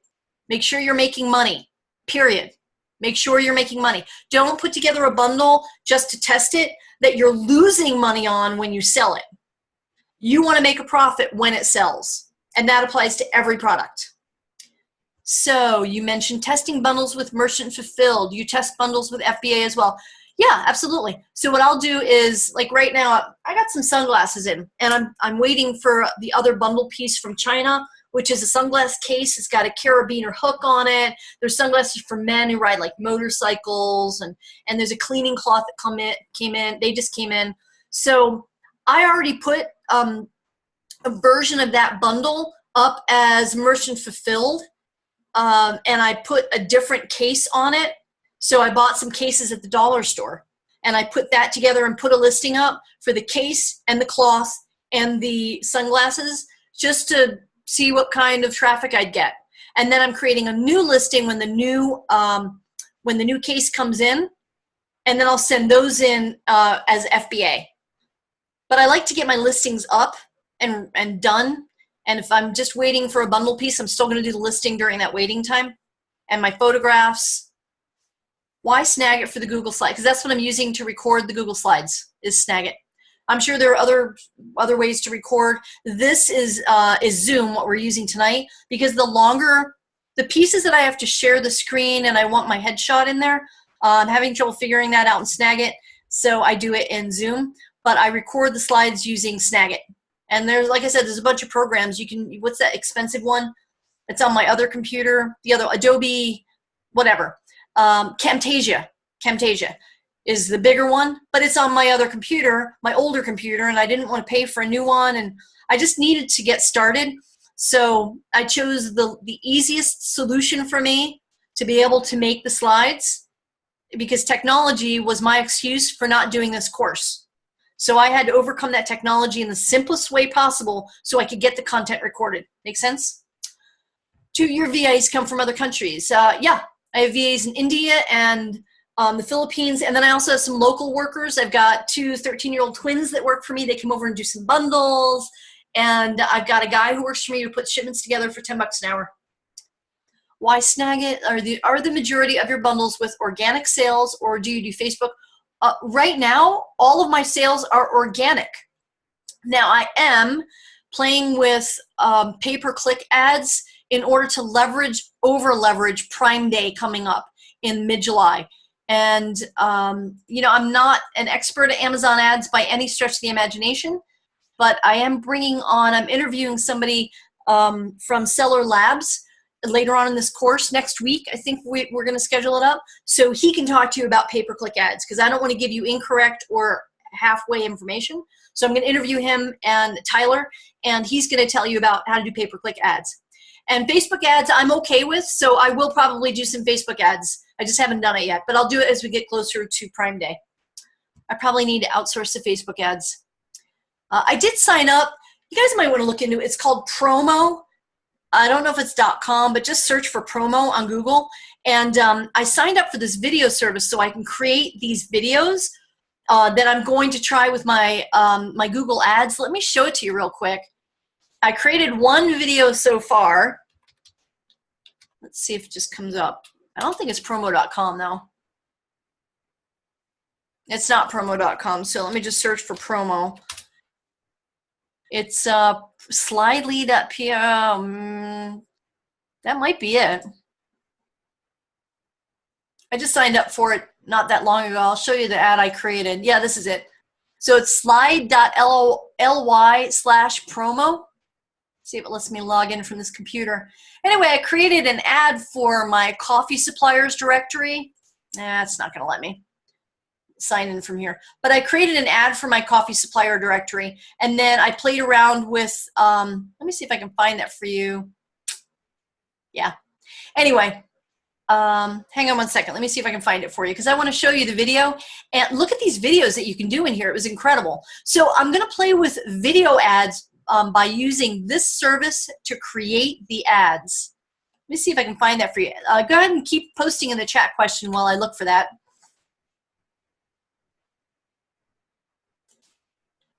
Make sure you're making money, period. Make sure you're making money. Don't put together a bundle just to test it that you're losing money on when you sell it. You want to make a profit when it sells, and that applies to every product. So you mentioned testing bundles with Merchant Fulfilled. You test bundles with FBA as well. Yeah, absolutely. So what I'll do is, like right now, I got some sunglasses in, and I'm waiting for the other bundle piece from China, which is a sunglass case. It's got a carabiner hook on it. There's sunglasses for men who ride like motorcycles, and there's a cleaning cloth that came in. They just came in. So I already put a version of that bundle up as Merchant Fulfilled, and I put a different case on it. So I bought some cases at the dollar store, and I put that together and put a listing up for the case and the cloth and the sunglasses just to see what kind of traffic I'd get. And then I'm creating a new listing when the new case comes in, and then I'll send those in as FBA. But I like to get my listings up and done. And if I'm just waiting for a bundle piece, I'm still going to do the listing during that waiting time. And my photographs. Why Snagit for the Google Slide? Because that's what I'm using to record the Google Slides, is Snagit. I'm sure there are other ways to record. This is Zoom, what we're using tonight, because the pieces that I have to share the screen and I want my headshot in there, I'm having trouble figuring that out in Snagit, so I do it in Zoom. But I record the slides using Snagit, And there's, like I said, there's a bunch of programs. You can, what's that expensive one? It's on my other computer, the other Adobe, whatever. Camtasia is the bigger one, but it's on my other computer, my older computer, and I didn't want to pay for a new one, and I just needed to get started. So I chose the easiest solution for me to be able to make the slides, because technology was my excuse for not doing this course. So I had to overcome that technology in the simplest way possible so I could get the content recorded. Make sense? Do your VAs come from other countries? Yeah, I have VAs in India and the Philippines, and then I also have some local workers. I've got 2 13-year-old twins that work for me. They come over and do some bundles, and I've got a guy who works for me who puts shipments together for 10 bucks an hour. Why Snagit? Are the majority of your bundles with organic sales, or do you do Facebook? Right now, all of my sales are organic. Now, I am playing with pay-per-click ads in order to over-leverage Prime Day coming up in mid-July. And, you know, I'm not an expert at Amazon ads by any stretch of the imagination, but I am I'm interviewing somebody from Seller Labs later on in this course next week. I think we're going to schedule it up so he can talk to you about pay-per-click ads, because I don't want to give you incorrect or halfway information. So I'm going to interview him and Tyler, and he's going to tell you about how to do pay-per-click ads. And Facebook ads I'm okay with, so I will probably do some Facebook ads. I just haven't done it yet, but I'll do it as we get closer to Prime Day. I probably need to outsource the Facebook ads. I did sign up. You guys might want to look into it. It's called Promo. I don't know if it's .com, but just search for Promo on Google. And I signed up for this video service so I can create these videos that I'm going to try with my, my Google Ads. Let me show it to you real quick. I created one video so far. Let's see if it just comes up. I don't think it's promo.com though. It's not promo.com, so let me just search for Promo. It's slidely.pl. That might be it. I just signed up for it not that long ago. I'll show you the ad I created. Yeah, this is it. So it's slide.ly/promo. See if it lets me log in from this computer. Anyway, I created an ad for my coffee suppliers directory. It's not going to let me sign in from here. But I created an ad for my coffee supplier directory, and then I played around with, let me see if I can find that for you. Yeah. Anyway, hang on one second. Let me see if I can find it for you, because I want to show you the video. And look at these videos that you can do in here. It was incredible. So I'm going to play with video ads by using this service to create the ads. Let me see if I can find that for you. Go ahead and keep posting in the chat question while I look for that.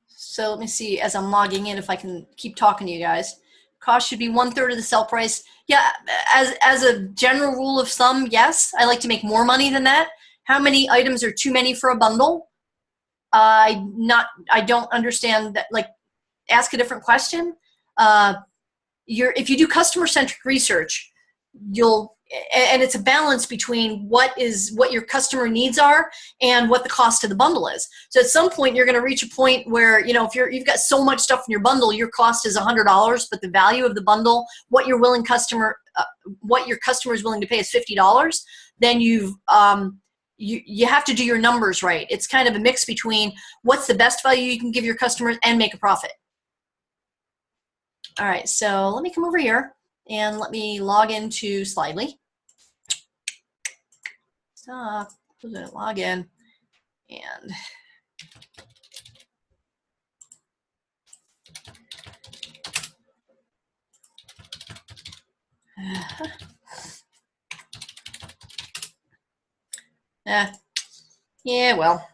So let me see as I'm logging in if I can keep talking to you guys. Cost should be 1/3 of the sell price. Yeah, as a general rule of thumb, yes. I like to make more money than that. How many items are too many for a bundle? I don't understand that. Like, ask a different question. If you do customer-centric research, and it's a balance between what your customer needs are and what the cost of the bundle is. So at some point you're going to reach a point where, you know, if you've got so much stuff in your bundle, your cost is $100, but the value of the bundle, what your customer is willing to pay is $50. Then you have to do your numbers right. It's kind of a mix between what's the best value you can give your customers and make a profit. All right, so let me come over here and let me log into Slidely. Stop, log in, and yeah, well.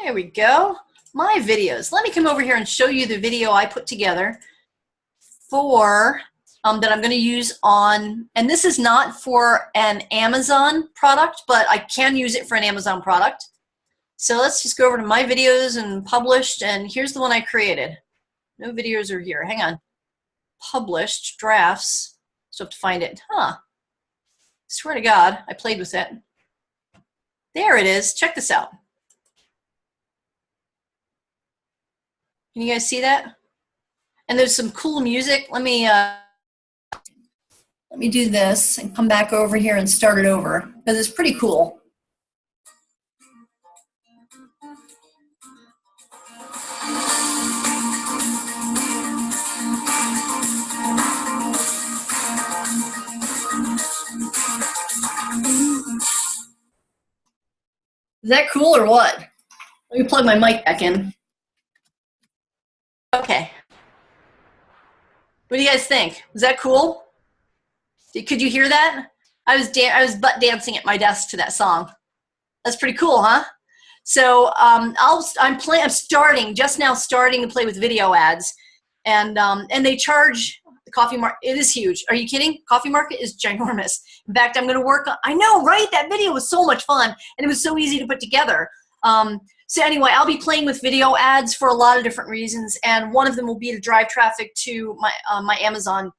There we go. My videos. Let me come over here and show you the video I put together for that I'm going to use on, and this is not for an Amazon product, but I can use it for an Amazon product. So let's just go over to my videos and published, and here's the one I created. No videos are here. Hang on. Published drafts. So I have to find it. Huh. Swear to God, I played with it. There it is. Check this out. Can you guys see that? And there's some cool music. Let me do this and come back over here and start it over because it's pretty cool. Is that cool or what? Let me plug my mic back in. Okay. What do you guys think? Was that cool? Could you hear that? I was butt dancing at my desk to that song. That's pretty cool, huh? So I'm just now starting to play with video ads, and they charge the Coffee Market. It is huge. Are you kidding? Coffee Market is ginormous. In fact, I'm going to work on. I know, right? That video was so much fun, and it was so easy to put together. So anyway, I'll be playing with video ads for a lot of different reasons, and one of them will be to drive traffic to my Amazon,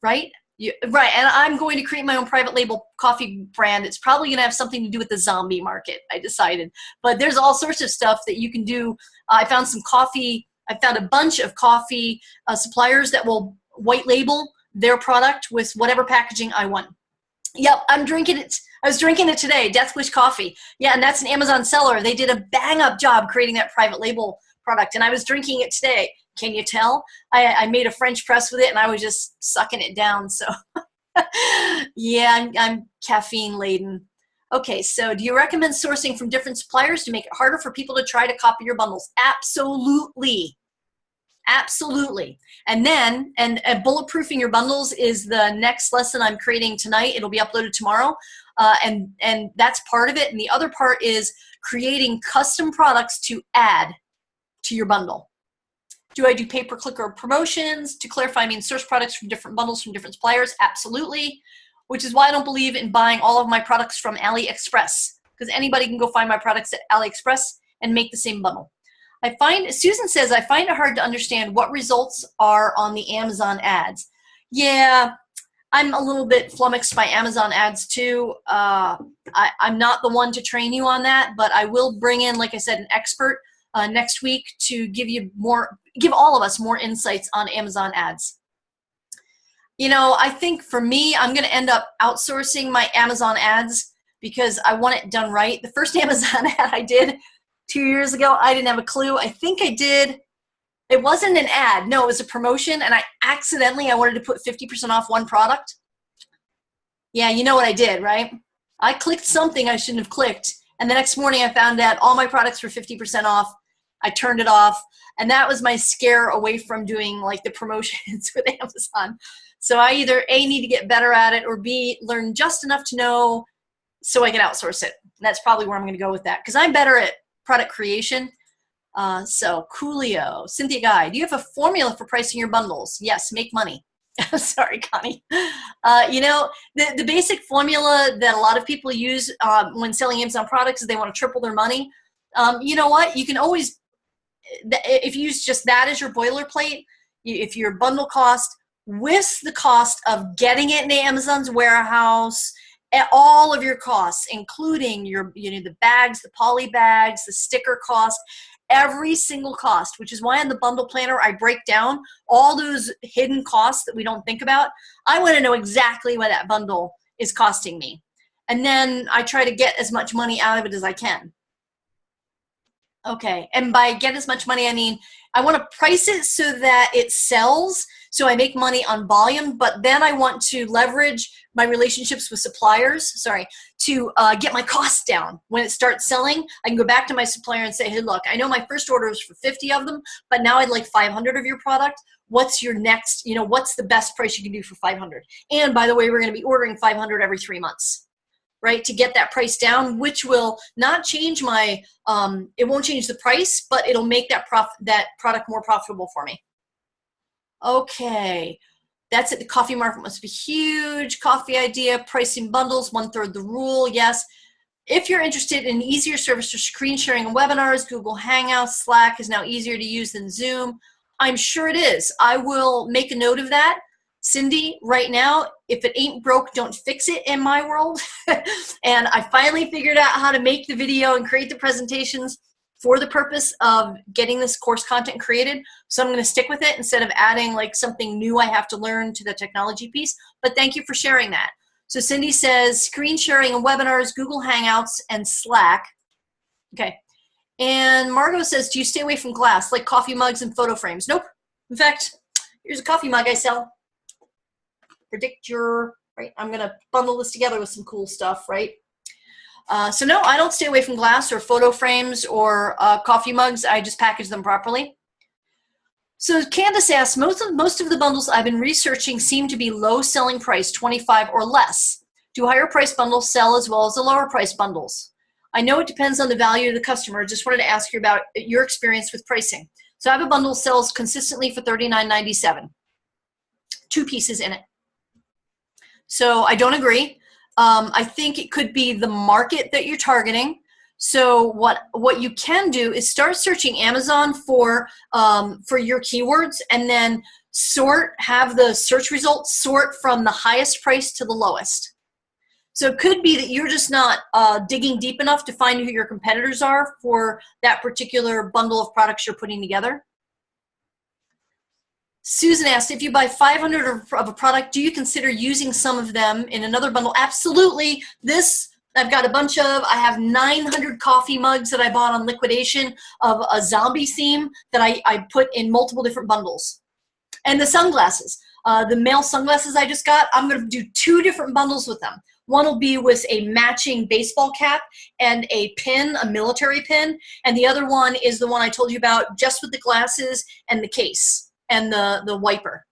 right? Right, and I'm going to create my own private label coffee brand. It's probably going to have something to do with the zombie market, I decided. But there's all sorts of stuff that you can do. I found a bunch of coffee suppliers that will white label their product with whatever packaging I want. Yep, I'm drinking it. I was drinking it today, Death Wish coffee. Yeah, and that's an Amazon seller. They did a bang-up job creating that private label product, and I was drinking it today. Can you tell? I made a French press with it, and I was just sucking it down. So, yeah, I'm caffeine-laden. Okay, so do you recommend sourcing from different suppliers to make it harder for people to try to copy your bundles? Absolutely. Absolutely. And then, and bulletproofing your bundles is the next lesson I'm creating tonight. It'll be uploaded tomorrow. And that's part of it. And the other part is creating custom products to add to your bundle. Do I do pay-per-click or promotions? To clarify, I mean source products from different bundles from different suppliers. Absolutely. Which is why I don't believe in buying all of my products from AliExpress, because anybody can go find my products at AliExpress and make the same bundle. Susan says, I find it hard to understand what results are on the Amazon ads. Yeah, I'm a little bit flummoxed by Amazon ads too. I'm not the one to train you on that, but I will bring in, like I said, an expert next week to give all of us more insights on Amazon ads. You know, I think for me, I'm going to end up outsourcing my Amazon ads because I want it done right. The first Amazon ad I did 2 years ago, I didn't have a clue. I think I did. It wasn't an ad. No, it was a promotion, and I wanted to put 50% off one product. Yeah, you know what I did, right? I clicked something I shouldn't have clicked, and the next morning I found out all my products were 50% off. I turned it off, and that was my scare away from doing like the promotions with Amazon. So I either A, need to get better at it, or B, learn just enough to know so I can outsource it. And that's probably where I'm going to go with that, because I'm better at product creation. So Coolio, Cynthia Guy, do you have a formula for pricing your bundles? Yes, make money. Sorry, Connie. You know, the basic formula that a lot of people use when selling Amazon products is they want to triple their money. You know what? You can always, if you use just that as your boilerplate, if your bundle cost with the cost of getting it in Amazon's warehouse, at all of your costs, including your, the bags, the poly bags, the sticker cost, every single cost, which is why in the bundle planner I break down all those hidden costs that we don't think about. I want to know exactly what that bundle is costing me. And then I try to get as much money out of it as I can. Okay, and by get as much money, I mean I want to price it so that it sells, so I make money on volume, but then I want to leverage my relationships with suppliers, to get my costs down. When it starts selling, I can go back to my supplier and say, hey, look, I know my first order was for 50 of them, but now I'd like 500 of your product. What's your next, what's the best price you can do for 500? And by the way, we're going to be ordering 500 every 3 months. Right, to get that price down, which will not change my, it won't change the price, but it'll make that product more profitable for me. Okay, that's it. The coffee market must be huge. Coffee idea, pricing bundles, 1/3 the rule, yes. If you're interested in easier service for screen sharing and webinars, Google Hangouts, Slack is now easier to use than Zoom. I'm sure it is. I will make a note of that. Cindy, right now, if it ain't broke, don't fix it in my world. And I finally figured out how to make the video and create the presentations for the purpose of getting this course content created. So I'm going to stick with it instead of adding like something new I have to learn to the technology piece. But thank you for sharing that. So Cindy says screen sharing and webinars, Google Hangouts, and Slack. Okay. And Margot says, do you stay away from glass like coffee mugs and photo frames? Nope. In fact, here's a coffee mug I sell. Predict your, right? I'm going to bundle this together with some cool stuff, right? So no, I don't stay away from glass or photo frames or coffee mugs. I just package them properly. So Candace asks, most of the bundles I've been researching seem to be low selling price, 25 or less. Do higher price bundles sell as well as the lower price bundles? I know it depends on the value of the customer. Just wanted to ask you about your experience with pricing. So I have a bundle sells consistently for $39.97. 2 pieces in it. So I don't agree. I think it could be the market that you're targeting. So what you can do is start searching Amazon for your keywords, and then have the search results sort from the highest price to the lowest. So it could be that you're just not digging deep enough to find who your competitors are for that particular bundle of products you're putting together. Susan asked, if you buy 500 of a product, do you consider using some of them in another bundle? Absolutely. This I've got a bunch of. I have 900 coffee mugs that I bought on liquidation of a zombie theme that I put in multiple different bundles. And the sunglasses, the male sunglasses I just got, I'm going to do 2 different bundles with them. One will be with a matching baseball cap and a pin, a military pin. And the other one is the one I told you about, just with the glasses and the case and the wiper.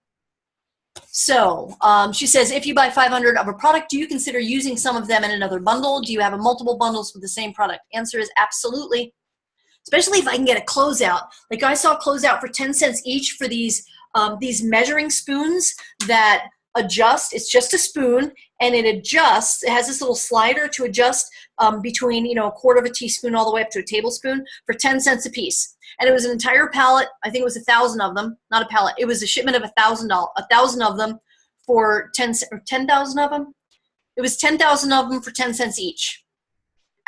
So she says, if you buy 500 of a product, do you consider using some of them in another bundle? Do you have multiple bundles with the same product? Answer is absolutely. Especially if I can get a closeout. Like I saw a closeout for 10 cents each for these measuring spoons that adjust. It's just a spoon, and it adjusts. It has this little slider to adjust between, a quarter of a teaspoon all the way up to a tablespoon for 10 cents a piece. And it was an entire pallet. I think it was 1,000 of them. Not a pallet. It was a shipment of 1,000 of them for 10,000 of them. It was 10,000 of them for 10 cents each.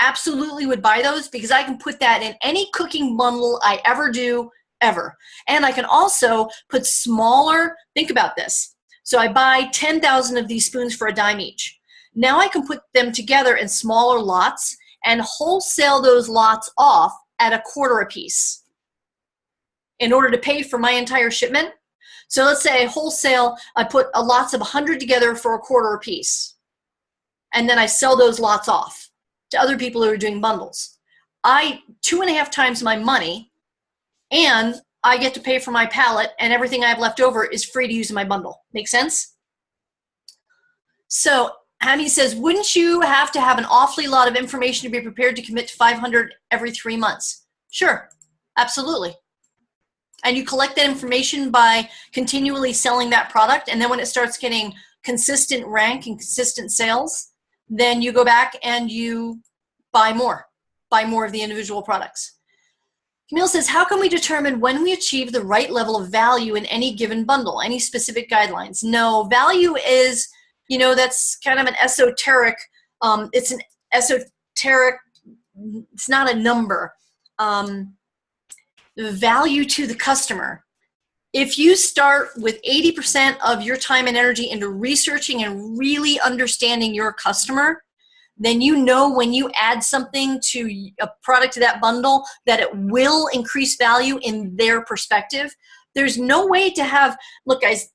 Absolutely would buy those because I can put that in any cooking bundle I ever do, ever. And I can also put smaller, think about this. So I buy 10,000 of these spoons for $0.10 each. Now I can put them together in smaller lots and wholesale those lots off at $0.25 a piece in order to pay for my entire shipment. So let's say wholesale, I put lots of 100 together for $0.25 a piece. And then I sell those lots off to other people who are doing bundles. 2.5 times my money, and I get to pay for my pallet, and everything I have left over is free to use in my bundle. Make sense? So Hammy says, wouldn't you have to have an awfully lot of information to be prepared to commit to 500 every 3 months? Sure, absolutely. And you collect that information by continually selling that product, and then when it starts getting consistent rank and consistent sales, then you go back and you buy more of the individual products. Camille says, how can we determine when we achieve the right level of value in any given bundle? Any specific guidelines? No, value is, that's kind of an esoteric, it's an esoteric, it's not a number. Value to the customer. If you start with 80% of your time and energy into researching and really understanding your customer, then when you add something to a product to that bundle that it will increase value in their perspective. There's no way to have, look guys,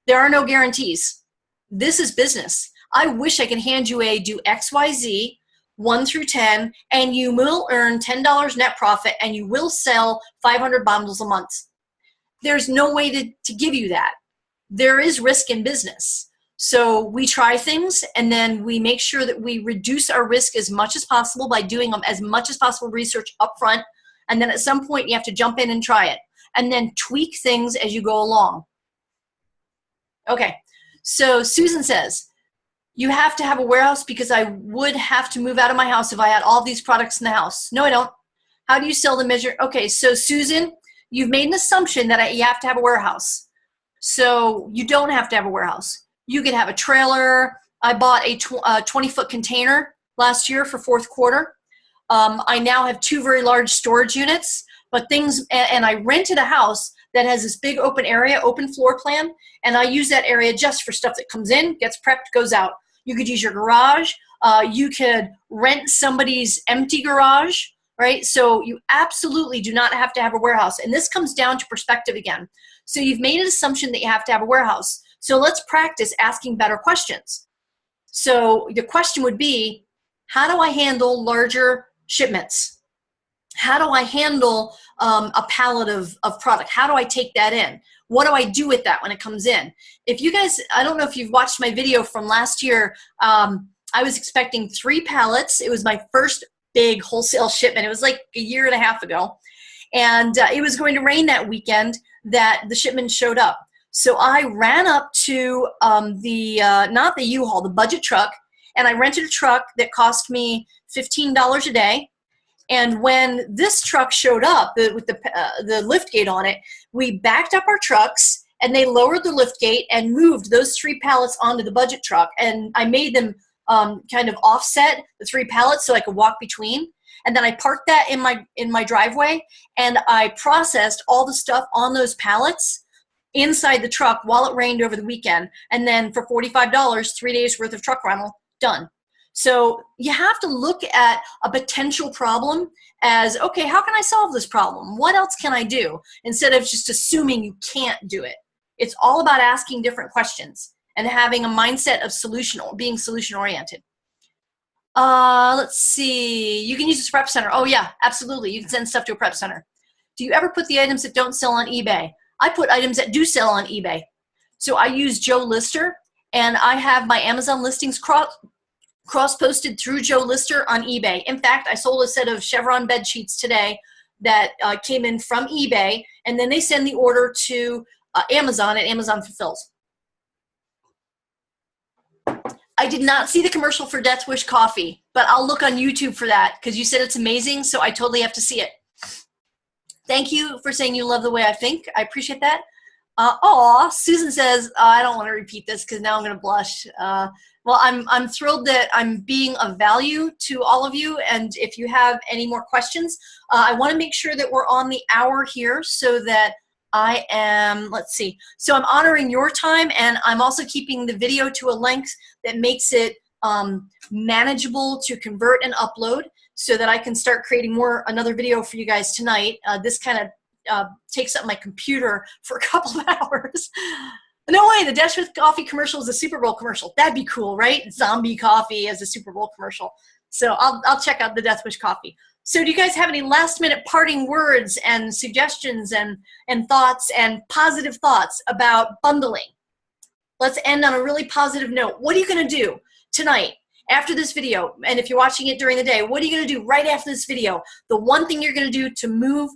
there are no guarantees. This is business. I wish I could hand you do XYZ 1 through 10, and you will earn $10 net profit, and you will sell 500 bundles a month. There's no way to give you that. There is risk in business. So we try things, and then we make sure that we reduce our risk as much as possible by doing as much as possible research up front, and then at some point you have to jump in and try it, and then tweak things as you go along. Okay, so Susan says, you have to have a warehouse because I would have to move out of my house if I had all these products in the house. No, I don't. How do you sell the measure? Okay, so Susan, you've made an assumption that you have to have a warehouse. So you don't have to have a warehouse. You could have a trailer. I bought a 20-foot container last year for fourth quarter. I now have 2 very large storage units, but and I rented a house that has this big open area, open floor plan, and I use that area just for stuff that comes in, gets prepped, goes out. You could use your garage. You could rent somebody's empty garage, right? So you absolutely do not have to have a warehouse. And this comes down to perspective again. So you've made an assumption that you have to have a warehouse. So let's practice asking better questions. So the question would be, how do I handle larger shipments? How do I handle a pallet of product? How do I take that in? What do I do with that when it comes in? If you guys, I don't know if you've watched my video from last year, I was expecting 3 pallets. It was my first big wholesale shipment. It was like a year and a half ago. And it was going to rain that weekend that the shipment showed up. So I ran up to not the U-Haul, the budget truck, and I rented a truck that cost me $15 a day. And when this truck showed up with the lift gate on it, we backed up our trucks and they lowered the lift gate and moved those 3 pallets onto the budget truck. And I made them kind of offset the 3 pallets so I could walk between. And then I parked that in my driveway, and I processed all the stuff on those pallets inside the truck while it rained over the weekend. And then for $45, 3 days worth of truck rental, done. So you have to look at a potential problem as, okay, how can I solve this problem? What else can I do? Instead of just assuming you can't do it. It's all about asking different questions and having a mindset of being solution oriented. Let's see. You can use this prep center. Oh yeah, absolutely. You can send stuff to a prep center. Do you ever put the items that don't sell on eBay? I put items that do sell on eBay. So I use Joe Lister, and I have my Amazon listings cross-posted through Joe Lister on eBay. In fact, I sold a set of Chevron bed sheets today that came in from eBay, and then they send the order to Amazon, and Amazon fulfills. I did not see the commercial for Death Wish coffee, but I'll look on YouTube for that because you said it's amazing, so I totally have to see it. Thank you for saying you love the way I think. I appreciate that. Susan says, I don't want to repeat this because now I'm going to blush. Well, I'm thrilled that I'm being of value to all of you, and if you have any more questions, I want to make sure that we're on the hour here so that I am, let's see, so I'm honoring your time, and I'm also keeping the video to a length that makes it manageable to convert and upload so that I can start creating another video for you guys tonight. This kind of takes up my computer for a couple of hours. No way, the Death Wish coffee commercial is a Super Bowl commercial. That'd be cool, right? Zombie coffee as a Super Bowl commercial. So I'll check out the Death Wish coffee. So do you guys have any last minute parting words and suggestions and thoughts and positive thoughts about bundling? Let's end on a really positive note. What are you going to do tonight after this video? And if you're watching it during the day, what are you going to do right after this video? The one thing you're going to do to move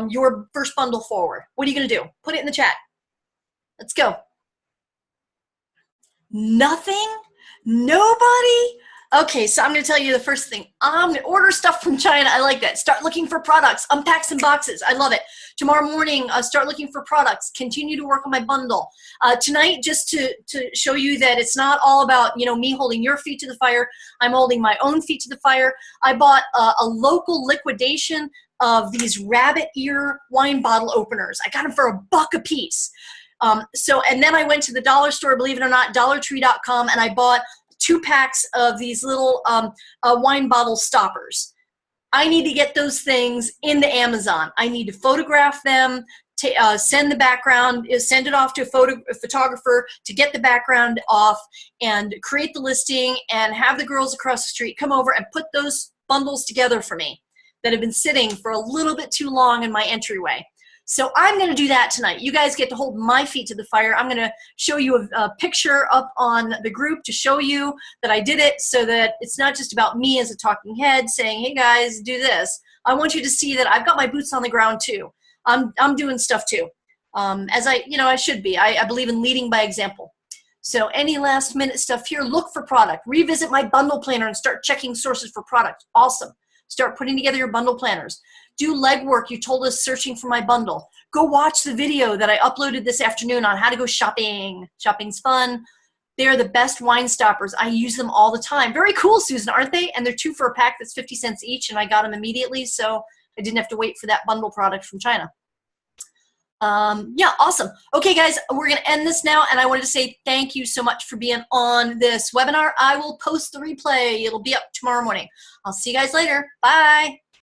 your first bundle forward. What are you going to do? Put it in the chat. Let's go. Nothing? Nobody? Okay, so I'm going to tell you the first thing. I'm going to order stuff from China. I like that. Start looking for products. Unpack some boxes. I love it. Tomorrow morning, start looking for products. Continue to work on my bundle. Tonight, just to show you that it's not all about me holding your feet to the fire. I'm holding my own feet to the fire. I bought a local liquidation of these rabbit ear wine bottle openers. I got them for $1 a piece. And then I went to the dollar store, believe it or not, DollarTree.com, and I bought 2 packs of these little wine bottle stoppers. I need to get those things into Amazon. I need to photograph them, send the background, send it off to a photographer to get the background off and create the listing and have the girls across the street come over and put those bundles together for me that have been sitting for a little bit too long in my entryway. So I'm going to do that tonight. You guys get to hold my feet to the fire. I'm going to show you a picture up on the group to show you that I did it so that it's not just about me as a talking head saying, hey guys, do this. I want you to see that I've got my boots on the ground too. I'm doing stuff too. As I should be. I believe in leading by example. So any last minute stuff here, look for product. Revisit my bundle planner and start checking sources for product. Awesome. Start putting together your bundle planners. Do legwork. You told us searching for my bundle. Go watch the video that I uploaded this afternoon on how to go shopping. Shopping's fun. They're the best wine stoppers. I use them all the time. Very cool, Susan, aren't they? And they're 2 for a pack. That's 50 cents each, and I got them immediately, so I didn't have to wait for that bundle product from China. Yeah, awesome. Okay, guys, we're going to end this now, and I wanted to say thank you so much for being on this webinar. I will post the replay. It'll be up tomorrow morning. I'll see you guys later. Bye.